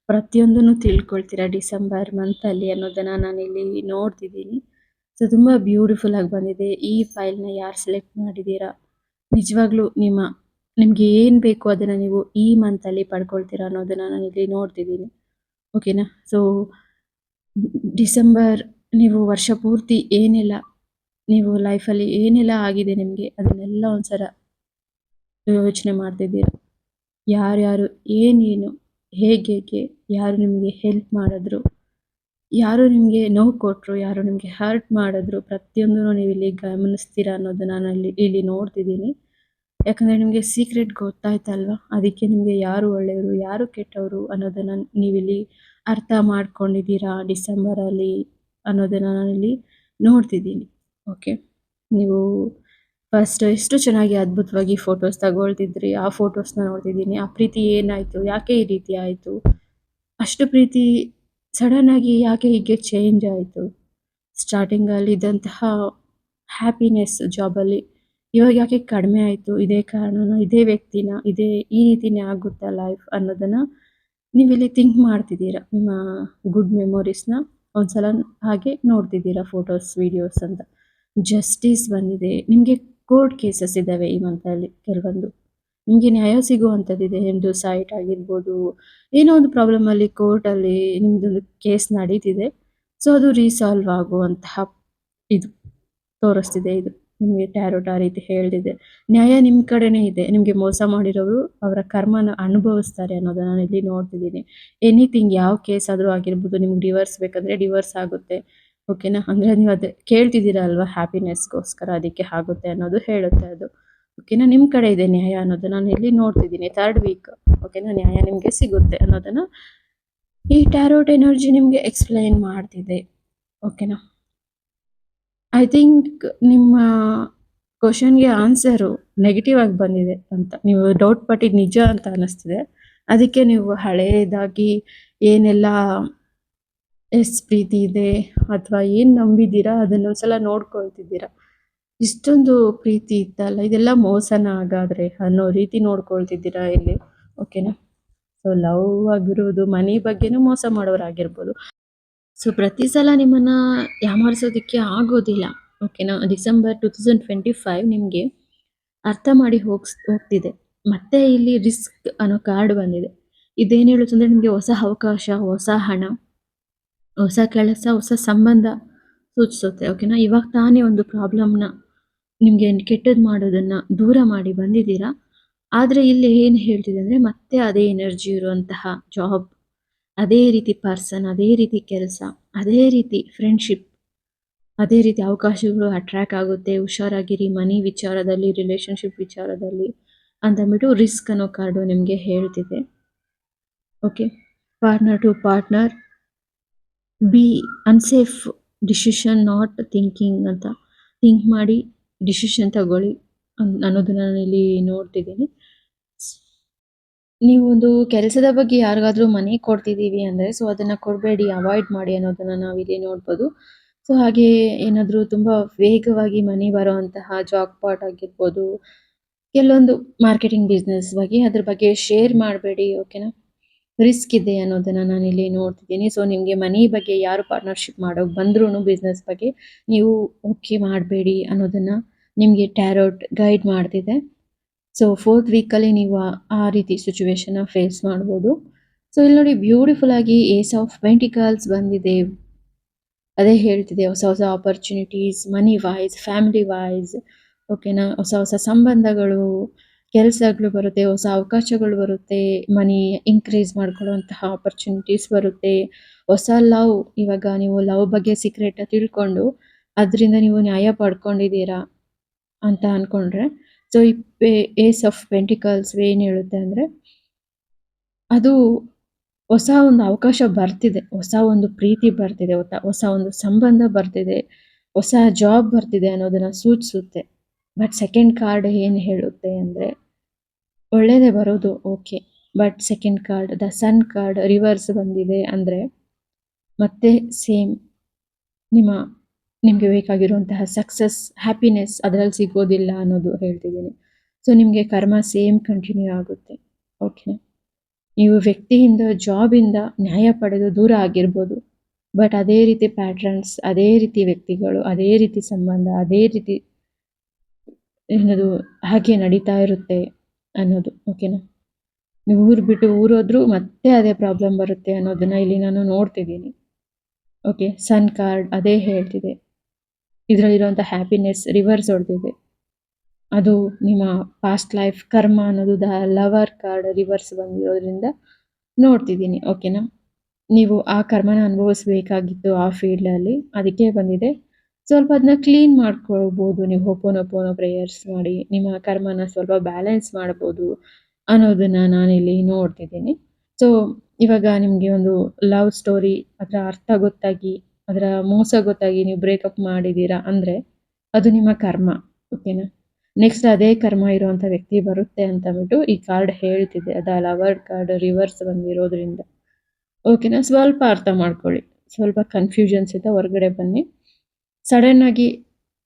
ಪ್ರತಿಯೊಂದನ್ನು ತಿಳ್ಕೊಳ್ತೀರಾ ಡಿಸೆಂಬರ್ ಮಂತಲ್ಲಿ ಅನ್ನೋದನ್ನು ನಾನಿಲ್ಲಿ ನೋಡ್ತಿದ್ದೀನಿ. ಸೊ ತುಂಬ ಬ್ಯೂಟಿಫುಲ್ ಆಗಿ ಬಂದಿದೆ. ಈ ಫೈಲ್ನ ಯಾರು ಸೆಲೆಕ್ಟ್ ಮಾಡಿದ್ದೀರಾ, ನಿಜವಾಗ್ಲೂ ನಿಮ್ಗೆ ಏನು ಬೇಕು ಅದನ್ನು ನೀವು ಈ ಮಂತಲ್ಲಿ ಪಡ್ಕೊಳ್ತೀರಾ ಅನ್ನೋದನ್ನು ನಾನಿಲ್ಲಿ ನೋಡ್ತಿದ್ದೀನಿ. ಓಕೆನಾ? ಸೊ ಡಿಸೆಂಬರ್ ನೀವು ವರ್ಷ ಪೂರ್ತಿ ಏನೆಲ್ಲ ನೀವು ಲೈಫಲ್ಲಿ ಏನೆಲ್ಲ ಆಗಿದೆ ನಿಮಗೆ ಅದನ್ನೆಲ್ಲ ಒಂದ್ಸಲ ಯೋಚನೆ ಮಾಡ್ತಿದ್ದೀರಾ. ಯಾರ್ಯಾರು ಏನೇನು ಹೇಗೆ ಯಾರು ನಿಮಗೆ ಹೆಲ್ಪ್ ಮಾಡಿದ್ರು, ಯಾರು ನಿಮಗೆ ನೋವು ಕೊಟ್ಟರು, ಯಾರು ನಿಮಗೆ ಹರ್ಟ್ ಮಾಡಿದ್ರು, ಪ್ರತಿಯೊಂದನ್ನು ನೀವು ಇಲ್ಲಿ ಗಮನಿಸ್ತೀರಾ ಅನ್ನೋದನ್ನ ನಾನು ಇಲ್ಲಿ ನೋಡ್ತಿದ್ದೀನಿ. ಯಾಕಂದರೆ ನಿಮಗೆ ಸೀಕ್ರೆಟ್ ಗೊತ್ತಾಯ್ತಲ್ವಾ, ಅದಕ್ಕೆ ನಿಮಗೆ ಯಾರು ಒಳ್ಳೆಯವರು ಯಾರು ಕೆಟ್ಟವರು ಅನ್ನೋದನ್ನು ನೀವಿಲ್ಲಿ ಅರ್ಥ ಮಾಡ್ಕೊಂಡಿದ್ದೀರಾ ಡಿಸೆಂಬರಲ್ಲಿ ಅನ್ನೋದನ್ನು ನಾನಿಲ್ಲಿ ನೋಡ್ತಿದ್ದೀನಿ. ಓಕೆ, ನೀವು ಫಸ್ಟ್ ಎಷ್ಟು ಚೆನ್ನಾಗಿ ಅದ್ಭುತವಾಗಿ ಫೋಟೋಸ್ ತಗೊಳ್ತಿದ್ರಿ, ಆ ಫೋಟೋಸ್ನ ನೋಡ್ತಿದ್ದೀನಿ. ಆ ಪ್ರೀತಿ ಏನಾಯಿತು, ಯಾಕೆ ಈ ರೀತಿ ಆಯಿತು, ಅಷ್ಟು ಪ್ರೀತಿ ಸಡನ್ನಾಗಿ ಯಾಕೆ ಹೀಗೆ ಚೇಂಜ್ ಆಯಿತು, ಸ್ಟಾರ್ಟಿಂಗಲ್ಲಿ ಇದ್ದಂತಹ ಹ್ಯಾಪಿನೆಸ್ ಜಾಬಲ್ಲಿ ಇವಾಗ ಯಾಕೆ ಕಡಿಮೆ ಆಯಿತು, ಇದೇ ಕಾರಣನ, ಇದೇ ವ್ಯಕ್ತಿನ, ಈ ರೀತಿನೇ ಆಗುತ್ತಾ ಲೈಫ್ ಅನ್ನೋದನ್ನು ನೀವಿಲ್ಲಿ ಥಿಂಕ್ ಮಾಡ್ತಿದ್ದೀರಾ. ನಿಮ್ಮ ಗುಡ್ ಮೆಮೊರೀಸ್ನ ಒಂದ್ಸಲ ಹಾಗೆ ನೋಡ್ತಿದ್ದೀರಾ ಫೋಟೋಸ್ ವೀಡಿಯೋಸ್ ಅಂತ. ಜಸ್ಟಿಸ್ ಬಂದಿದೆ, ನಿಮಗೆ ಕೋರ್ಟ್ ಕೇಸಸ್ ಇದ್ದಾವೆ ಈ ಮಂತಲ್ಲಿ ಕೆಲವೊಂದು, ನಿಮಗೆ ನ್ಯಾಯ ಸಿಗುವಂಥದ್ದಿದೆ. ನಿಮ್ಮದು ಸೈಟ್ ಆಗಿರ್ಬೋದು, ಏನೋ ಒಂದು ಪ್ರಾಬ್ಲಮಲ್ಲಿ ಕೋರ್ಟಲ್ಲಿ ನಿಮ್ಮದೊಂದು ಕೇಸ್ ನಡೀತಿದೆ. ಸೊ ಅದು ರೀಸಾಲ್ವ್ ಆಗುವಂತಹ ಇದು ತೋರಿಸ್ತಿದೆ. ಇದು ನಿಮಗೆ ಟ್ಯಾರೋಟ್ ಆ ರೀತಿ ಹೇಳ್ತಿದೆ. ನ್ಯಾಯ ನಿಮ್ಮ ಕಡೆನೇ ಇದೆ. ನಿಮಗೆ ಮೋಸ ಮಾಡಿರೋರು ಅವರ ಕರ್ಮನ ಅನುಭವಿಸ್ತಾರೆ ಅನ್ನೋದನ್ನು ನಾನು ಇಲ್ಲಿ ನೋಡ್ತಿದ್ದೀನಿ. ಎನಿಥಿಂಗ್ ಯಾವ ಕೇಸ್ ಆದರೂ ಆಗಿರ್ಬೋದು, ನಿಮ್ಗೆ ಡಿವೋರ್ಸ್ ಬೇಕಂದರೆ ಡಿವೋರ್ಸ್ ಆಗುತ್ತೆ. ಓಕೆನಾ? ಅಂದರೆ ನೀವು ಅದು ಕೇಳ್ತಿದ್ದೀರಾ ಅಲ್ವಾ, ಹ್ಯಾಪಿನೆಸ್ಗೋಸ್ಕರ ಅದಕ್ಕೆ ಆಗುತ್ತೆ ಅನ್ನೋದು ಹೇಳುತ್ತೆ ಅದು. ಓಕೆನಾ? ನಿಮ್ಮ ಕಡೆ ಇದೆ ನ್ಯಾಯ ಅನ್ನೋದನ್ನು ನಾನು ಇಲ್ಲಿ ನೋಡ್ತಿದ್ದೀನಿ. 3rd ವೀಕ್ ಓಕೆನಾ, ನ್ಯಾಯ ನಿಮಗೆ ಸಿಗುತ್ತೆ ಅನ್ನೋದನ್ನು ಈ ಟ್ಯಾರೋಟ್ ಎನರ್ಜಿ ನಿಮಗೆ ಎಕ್ಸ್ಪ್ಲೈನ್ ಮಾಡ್ತಿದೆ. ಓಕೆನಾ? ಐ ಥಿಂಕ್ ನಿಮ್ಮ ಕ್ವಶನ್ಗೆ ಆನ್ಸರು ನೆಗೆಟಿವ್ ಆಗಿ ಬಂದಿದೆ ಅಂತ ನೀವು ಡೌಟ್ ಪಟ್ಟಿದ್ದು ನಿಜ ಅಂತ ಅನ್ನಿಸ್ತಿದೆ. ಅದಕ್ಕೆ ನೀವು ಹಳೆಯದಾಗಿ ಏನೆಲ್ಲ ಪ್ರೀತಿ ಇದೆ ಅಥವಾ ಏನು ನಂಬಿದ್ದೀರಾ ಅದನ್ನೊಂದ್ಸಲ ನೋಡ್ಕೊಳ್ತಿದ್ದೀರಾ. ಇಷ್ಟೊಂದು ಪ್ರೀತಿ ಇತ್ತಲ್ಲ, ಇದೆಲ್ಲ ಮೋಸನ ಹಾಗಾದರೆ ಅನ್ನೋ ರೀತಿ ನೋಡ್ಕೊಳ್ತಿದ್ದೀರಾ ಇಲ್ಲಿ. ಓಕೆನಾ? ಸೊ ಲವ್ ಆಗಿರೋದು, ಮನಿ ಬಗ್ಗೆನೂ ಮೋಸ ಮಾಡೋರಾಗಿರ್ಬೋದು. ಸೊ ಪ್ರತಿ ಸಲ ನಿಮ್ಮನ್ನು ಯಾಮಾರಿಸೋದಕ್ಕೆ ಆಗೋದಿಲ್ಲ. ಓಕೆನಾ? ಡಿಸೆಂಬರ್ 2025 ನಿಮಗೆ ಅರ್ಥ ಮಾಡಿ ಹೋಗ್ತಿದೆ. ಮತ್ತೆ ಇಲ್ಲಿ ರಿಸ್ಕ್ ಅನ್ನೋ ಕಾರ್ಡ್ ಬಂದಿದೆ. ಇದೇನು ಹೇಳುತ್ತಂದರೆ ನಿಮಗೆ ಹೊಸ ಅವಕಾಶ, ಹೊಸ ಹಣ, ಹೊಸ ಕೆಲಸ, ಹೊಸ ಸಂಬಂಧ ಸೂಚಿಸುತ್ತೆ. ಓಕೆನಾ? ಇವಾಗ ತಾನೇ ಒಂದು ಪ್ರಾಬ್ಲಮ್ನ ನಿಮಗೆ ಕೆಟ್ಟದ್ದು ಮಾಡೋದನ್ನು ದೂರ ಮಾಡಿ ಬಂದಿದ್ದೀರಾ. ಆದರೆ ಇಲ್ಲಿ ಏನು ಹೇಳ್ತಿದೆ ಅಂದರೆ ಮತ್ತೆ ಅದೇ ಎನರ್ಜಿ ಇರುವಂತಹ ಜಾಬ್, ಅದೇ ರೀತಿ ಪರ್ಸನ್, ಅದೇ ರೀತಿ ಕೆಲಸ, ಅದೇ ರೀತಿ ಫ್ರೆಂಡ್ಶಿಪ್, ಅದೇ ರೀತಿ ಅವಕಾಶಗಳು ಅಟ್ರ್ಯಾಕ್ಟ್ ಆಗುತ್ತೆ. ಹುಷಾರಾಗಿರಿ ಮನಿ ವಿಚಾರದಲ್ಲಿ, ರಿಲೇಷನ್ಶಿಪ್ ವಿಚಾರದಲ್ಲಿ ಅಂತಂದ್ಬಿಟ್ಟು ರಿಸ್ಕ್ ಅನ್ನೋ ಕಾರ್ಡು ನಿಮಗೆ ಹೇಳ್ತಿದೆ. Okay, partner to partner be unsafe decision not thinking ಅಂತ ಥಿಂಕ್ ಮಾಡಿ ಡಿಸಿಷನ್ ತಗೊಳ್ಳಿ ಅನ್ನೋದನ್ನ ನಾನು ಇಲ್ಲಿ ನೋಡ್ತಿದ್ದೀನಿ. ನೀವು ಒಂದು ಕೆಲಸದ ಬಗ್ಗೆ ಯಾರಿಗಾದ್ರೂ ಮನೆ ಕೊಡ್ತಿದ್ದೀವಿ ಅಂದರೆ ಸೊ ಅದನ್ನು ಕೊಡಬೇಡಿ, ಅವಾಯ್ಡ್ ಮಾಡಿ ಅನ್ನೋದನ್ನು ನಾವಿಲ್ಲಿ ನೋಡ್ಬೋದು. ಸೊ ಹಾಗೆ ಏನಾದರೂ ತುಂಬ ವೇಗವಾಗಿ ಮನೆ ಬರೋವಂತಹ ಜಾಬ್ ಪಾಟ್ ಆಗಿರ್ಬೋದು, ಕೆಲವೊಂದು ಮಾರ್ಕೆಟಿಂಗ್ ಬಿಸ್ನೆಸ್ ಬಗ್ಗೆ ಅದ್ರ ಬಗ್ಗೆ ಶೇರ್ ಮಾಡಬೇಡಿ. ಓಕೆನಾ? ರಿಸ್ಕ್ ಇದೆ ಅನ್ನೋದನ್ನು ನಾನಿಲ್ಲಿ ನೋಡ್ತಿದ್ದೀನಿ. ಸೊ ನಿಮಗೆ ಮನಿ ಬಗ್ಗೆ ಯಾರು ಪಾರ್ಟ್ನರ್ಶಿಪ್ ಮಾಡೋಕೆ ಬಂದ್ರೂ ಬಿಸ್ನೆಸ್ ಬಗ್ಗೆ ನೀವು ಓಕೆ ಮಾಡಬೇಡಿ ಅನ್ನೋದನ್ನು ನಿಮಗೆ ಟ್ಯಾರೋಟ್ ಗೈಡ್ ಮಾಡ್ತಿದೆ. ಸೊ 4th ವೀಕಲ್ಲಿ ನೀವು ಆ ರೀತಿ ಸಿಚುವೇಶನ್ನ ಫೇಸ್ ಮಾಡ್ಬೋದು. ಸೊ ಇಲ್ಲಿ ನೋಡಿ ಬ್ಯೂಟಿಫುಲ್ ಆಗಿ ಏಸ್ ಆಫ್ ಪೆಂಟಿಕಲ್ಸ್ ಬಂದಿದೆ. ಅದೇ ಹೇಳ್ತಿದೆ ಹೊಸ ಹೊಸ opportunities, money wise, family wise. ಓಕೆನಾ? ಹೊಸ ಹೊಸ ಸಂಬಂಧಗಳು, ಕೆಲಸಗಳು ಬರುತ್ತೆ, ಹೊಸ ಅವಕಾಶಗಳು ಬರುತ್ತೆ, ಮನಿ ಇನ್ಕ್ರೀಸ್ ಮಾಡ್ಕೊಳ್ಳುವಂತಹ ಆಪರ್ಚುನಿಟೀಸ್ ಬರುತ್ತೆ, ಹೊಸ ಲವ್. ಇವಾಗ ನೀವು ಲವ್ ಬಗ್ಗೆ ಸೀಕ್ರೆಟ್ ತಿಳ್ಕೊಂಡು ಅದರಿಂದ ನೀವು ನ್ಯಾಯ ಪಡ್ಕೊಂಡಿದ್ದೀರಾ ಅಂತ ಅಂದ್ಕೊಂಡ್ರೆ, ಸೊ ಈ ಏಸ್ ಆಫ್ ಪೆಂಟಿಕಲ್ಸ್ ಏನು ಹೇಳುತ್ತೆ ಅಂದರೆ ಅದು ಹೊಸ ಒಂದು ಅವಕಾಶ ಬರ್ತಿದೆ, ಹೊಸ ಒಂದು ಪ್ರೀತಿ ಬರ್ತಿದೆ, ಹೊಸ ಒಂದು ಸಂಬಂಧ ಬರ್ತಿದೆ, ಹೊಸ ಜಾಬ್ ಬರ್ತಿದೆ ಅನ್ನೋದನ್ನು ಸೂಚಿಸುತ್ತೆ. ಬಟ್ ಸೆಕೆಂಡ್ ಕಾರ್ಡ್ ಏನು ಹೇಳುತ್ತೆ ಅಂದರೆ ಒಳ್ಳೆಯದೇ ಬರೋದು okay, but second card the sun card reverse ಬಂದಿದೆ ಅಂದರೆ ಮತ್ತೆ ಸೇಮ್ ನಿಮಗೆ ಬೇಕಾಗಿರುವಂತಹ ಸಕ್ಸಸ್, ಹ್ಯಾಪಿನೆಸ್ ಅದರಲ್ಲಿ ಸಿಗೋದಿಲ್ಲ ಅನ್ನೋದು ಹೇಳ್ತಿದ್ದೀನಿ. ಸೊ ನಿಮಗೆ ಕರ್ಮ ಸೇಮ್ ಕಂಟಿನ್ಯೂ ಆಗುತ್ತೆ. ಓಕೆ, ನೀವು ವ್ಯಕ್ತಿಯಿಂದ, ಜಾಬಿಂದ ನ್ಯಾಯ ಪಡೆದು ದೂರ ಆಗಿರ್ಬೋದು, ಬಟ್ ಅದೇ ರೀತಿ ಪ್ಯಾಟ್ರನ್ಸ್, ಅದೇ ರೀತಿ ವ್ಯಕ್ತಿಗಳು, ಅದೇ ರೀತಿ ಸಂಬಂಧ, ಅದೇ ರೀತಿ ಏನದು ಹಾಗೆ ನಡೀತಾ ಇರುತ್ತೆ ಅನ್ನೋದು. ಓಕೆನಾ? ನೀವು ಊರು ಬಿಟ್ಟು ಊರೋದ್ರೂ ಮತ್ತೆ ಅದೇ ಪ್ರಾಬ್ಲಮ್ ಬರುತ್ತೆ ಅನ್ನೋದನ್ನ ಇಲ್ಲಿ ನಾನು ನೋಡ್ತಿದ್ದೀನಿ. ಓಕೆ, ಸನ್ ಕಾರ್ಡ್ ಅದೇ ಹೇಳ್ತಿದೆ. ಇದರಲ್ಲಿರುವಂಥ ಹ್ಯಾಪಿನೆಸ್ ರಿವರ್ಸ್ ಹೊಡೆದಿದೆ. ಅದು ನಿಮ್ಮ ಪಾಸ್ಟ್ ಲೈಫ್ ಕರ್ಮ ಅನ್ನೋದು ಲವರ್ ಕಾರ್ಡ್ ರಿವರ್ಸ್ ಬಂದಿರೋದ್ರಿಂದ ನೋಡ್ತಿದ್ದೀನಿ. ಓಕೆನಾ? ನೀವು ಆ ಕರ್ಮನ ಅನುಭವಿಸ್ಬೇಕಾಗಿತ್ತು ಆ ಫೀಲ್ಡಲ್ಲಿ, ಅದಕ್ಕೆ ಬಂದಿದೆ. ಸ್ವಲ್ಪ ಅದನ್ನ ಕ್ಲೀನ್ ಮಾಡ್ಕೊಳ್ಬೋದು ನೀವು ಹೋಪೋನೋಪೋನೋ ಪ್ರೇಯರ್ಸ್ ಮಾಡಿ ನಿಮ್ಮ ಕರ್ಮನ ಸ್ವಲ್ಪ ಬ್ಯಾಲೆನ್ಸ್ ಮಾಡ್ಬೋದು ಅನ್ನೋದನ್ನ ನಾನಿಲ್ಲಿ ನೋಡ್ತಿದ್ದೀನಿ. ಸೊ ಇವಾಗ ನಿಮಗೆ ಒಂದು ಲವ್ ಸ್ಟೋರಿ ಅದರ ಅರ್ಥ ಗೊತ್ತಾಗಿ ಅದರ ಮೋಸ ಗೊತ್ತಾಗಿ ನೀವು ಬ್ರೇಕಪ್ ಮಾಡಿದ್ದೀರಾ ಅಂದರೆ ಅದು ನಿಮ್ಮ ಕರ್ಮ. ಓಕೆನಾ? ನೆಕ್ಸ್ಟ್ ಅದೇ ಕರ್ಮ ಇರುವಂಥ ವ್ಯಕ್ತಿ ಬರುತ್ತೆ ಅಂತ ಬಿಟ್ಟು ಈ ಕಾರ್ಡ್ ಹೇಳ್ತಿದೆ. ಅದು ಲವರ್ ಕಾರ್ಡ್ ರಿವರ್ಸ್ ಬಂದಿರೋದ್ರಿಂದ. ಓಕೆನಾ? ಸ್ವಲ್ಪ ಅರ್ಥ ಮಾಡ್ಕೊಳ್ಳಿ. ಸ್ವಲ್ಪ ಕನ್ಫ್ಯೂಷನ್ಸ್ ಇಂದ ಹೊರಗಡೆ ಬನ್ನಿ. ಸಡನ್ ಆಗಿ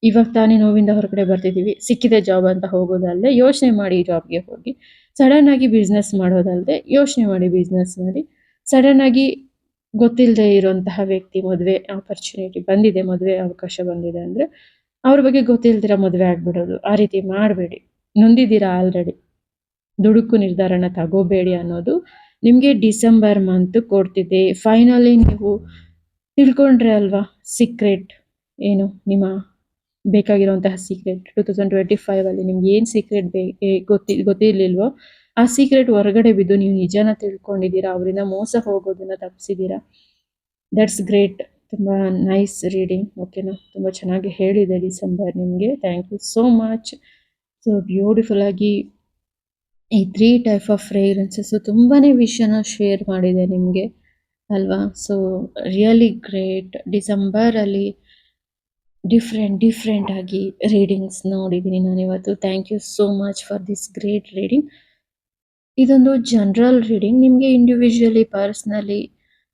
ಇವಾಗ ತಾನೇ ನೋವಿಂದ ಹೊರಗಡೆ ಬರ್ತಿದ್ದೀವಿ, ಸಿಕ್ಕಿದೆ ಜಾಬ್ ಅಂತ ಹೋಗೋದಲ್ಲದೆ ಯೋಚನೆ ಮಾಡಿ ಜಾಬ್ಗೆ ಹೋಗಿ. ಸಡನ್ ಆಗಿ ಬಿಸ್ನೆಸ್ ಮಾಡೋದಲ್ಲದೆ ಯೋಚನೆ ಮಾಡಿ ಬಿಸ್ನೆಸ್ ಮಾಡಿ. ಸಡನ್ ಆಗಿ ಗೊತ್ತಿಲ್ಲದೆ ಇರುವಂತಹ ವ್ಯಕ್ತಿ ಮದುವೆ ಆಪರ್ಚುನಿಟಿ ಬಂದಿದೆ, ಮದುವೆ ಅವಕಾಶ ಬಂದಿದೆ ಅಂದರೆ ಅವ್ರ ಬಗ್ಗೆ ಗೊತ್ತಿಲ್ದಿರ ಮದುವೆ ಆಗ್ಬಿಡೋದು. ಆ ರೀತಿ ಮಾಡಬೇಡಿ. ನೊಂದಿದ್ದೀರಾ ಆಲ್ರೆಡಿ. ದುಡುಕು ನಿರ್ಧಾರನ ತಗೋಬೇಡಿ ಅನ್ನೋದು ನಿಮಗೆ ಡಿಸೆಂಬರ್ ಮಂತ್ ಕೊಡ್ತಿದೆ. ಫೈನಲಿ ನೀವು ತಿಳ್ಕೊಂಡ್ರೆ ಅಲ್ವಾ ಸೀಕ್ರೆಟ್ ಏನು ನಿಮ್ಮ ಬೇಕಾಗಿರುವಂತಹ ಸೀಕ್ರೆಟ್. 2025 ನಿಮ್ಗೆ ಏನು ಸೀಕ್ರೆಟ್ ಗೊತ್ತಿರ್ಲಿಲ್ವೋ ಆ ಸೀಕ್ರೆಟ್ ಹೊರಗಡೆ ಬಿದ್ದು ನೀವು ನಿಜನ ತಿಳ್ಕೊಂಡಿದ್ದೀರಾ, ಅವರಿಂದ ಮೋಸ ಹೋಗೋದನ್ನ ತಪ್ಪಿಸಿದ್ದೀರಾ. That's great. ತುಂಬ ನೈಸ್ ರೀಡಿಂಗ್. ಓಕೆನಾ? ತುಂಬ ಚೆನ್ನಾಗಿ ಹೇಳಿದೆ ಡಿಸೆಂಬರ್ ನಿಮಗೆ. Thank you so much. So beautiful ಆಗಿ ಈ 3 ಟೈಪ್ ಆಫ್ ಫ್ರೇಗ್ರೆನ್ಸಸ್ಸು ತುಂಬಾ ವಿಷಯನ ಶೇರ್ ಮಾಡಿದೆ ನಿಮಗೆ ಅಲ್ವಾ? So really great. ಡಿಸೆಂಬರಲ್ಲಿ ಡಿಫ್ರೆಂಟ್ ಆಗಿ ರೀಡಿಂಗ್ಸ್ ನೋಡಿದ್ದೀನಿ ನಾನಿವತ್ತು. Thank you so much for this great reading. ಇದೊಂದು ಜನರಲ್ ರೀಡಿಂಗ್. ನಿಮಗೆ ಇಂಡಿವಿಜುವಲಿ ಪರ್ಸ್ನಲಿ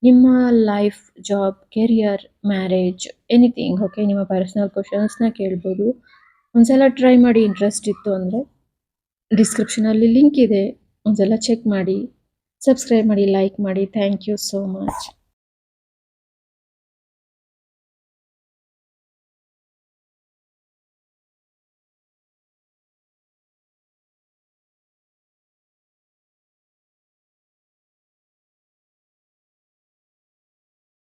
ನಿಮ್ಮ life, job, career, marriage, anything okay, ನಿಮ್ಮ ಪರ್ಸ್ನಲ್ ಕ್ವಶನ್ಸ್ನ ಕೇಳ್ಬೋದು. ಒಂದ್ಸಲ ಟ್ರೈ ಮಾಡಿ. ಇಂಟ್ರೆಸ್ಟ್ ಇತ್ತು ಅಂದರೆ ಡಿಸ್ಕ್ರಿಪ್ಷನಲ್ಲಿ ಲಿಂಕ್ ಇದೆ, ಒಂದ್ಸಲ ಚೆಕ್ ಮಾಡಿ. ಸಬ್ಸ್ಕ್ರೈಬ್ ಮಾಡಿ, ಲೈಕ್ ಮಾಡಿ. Thank you so much.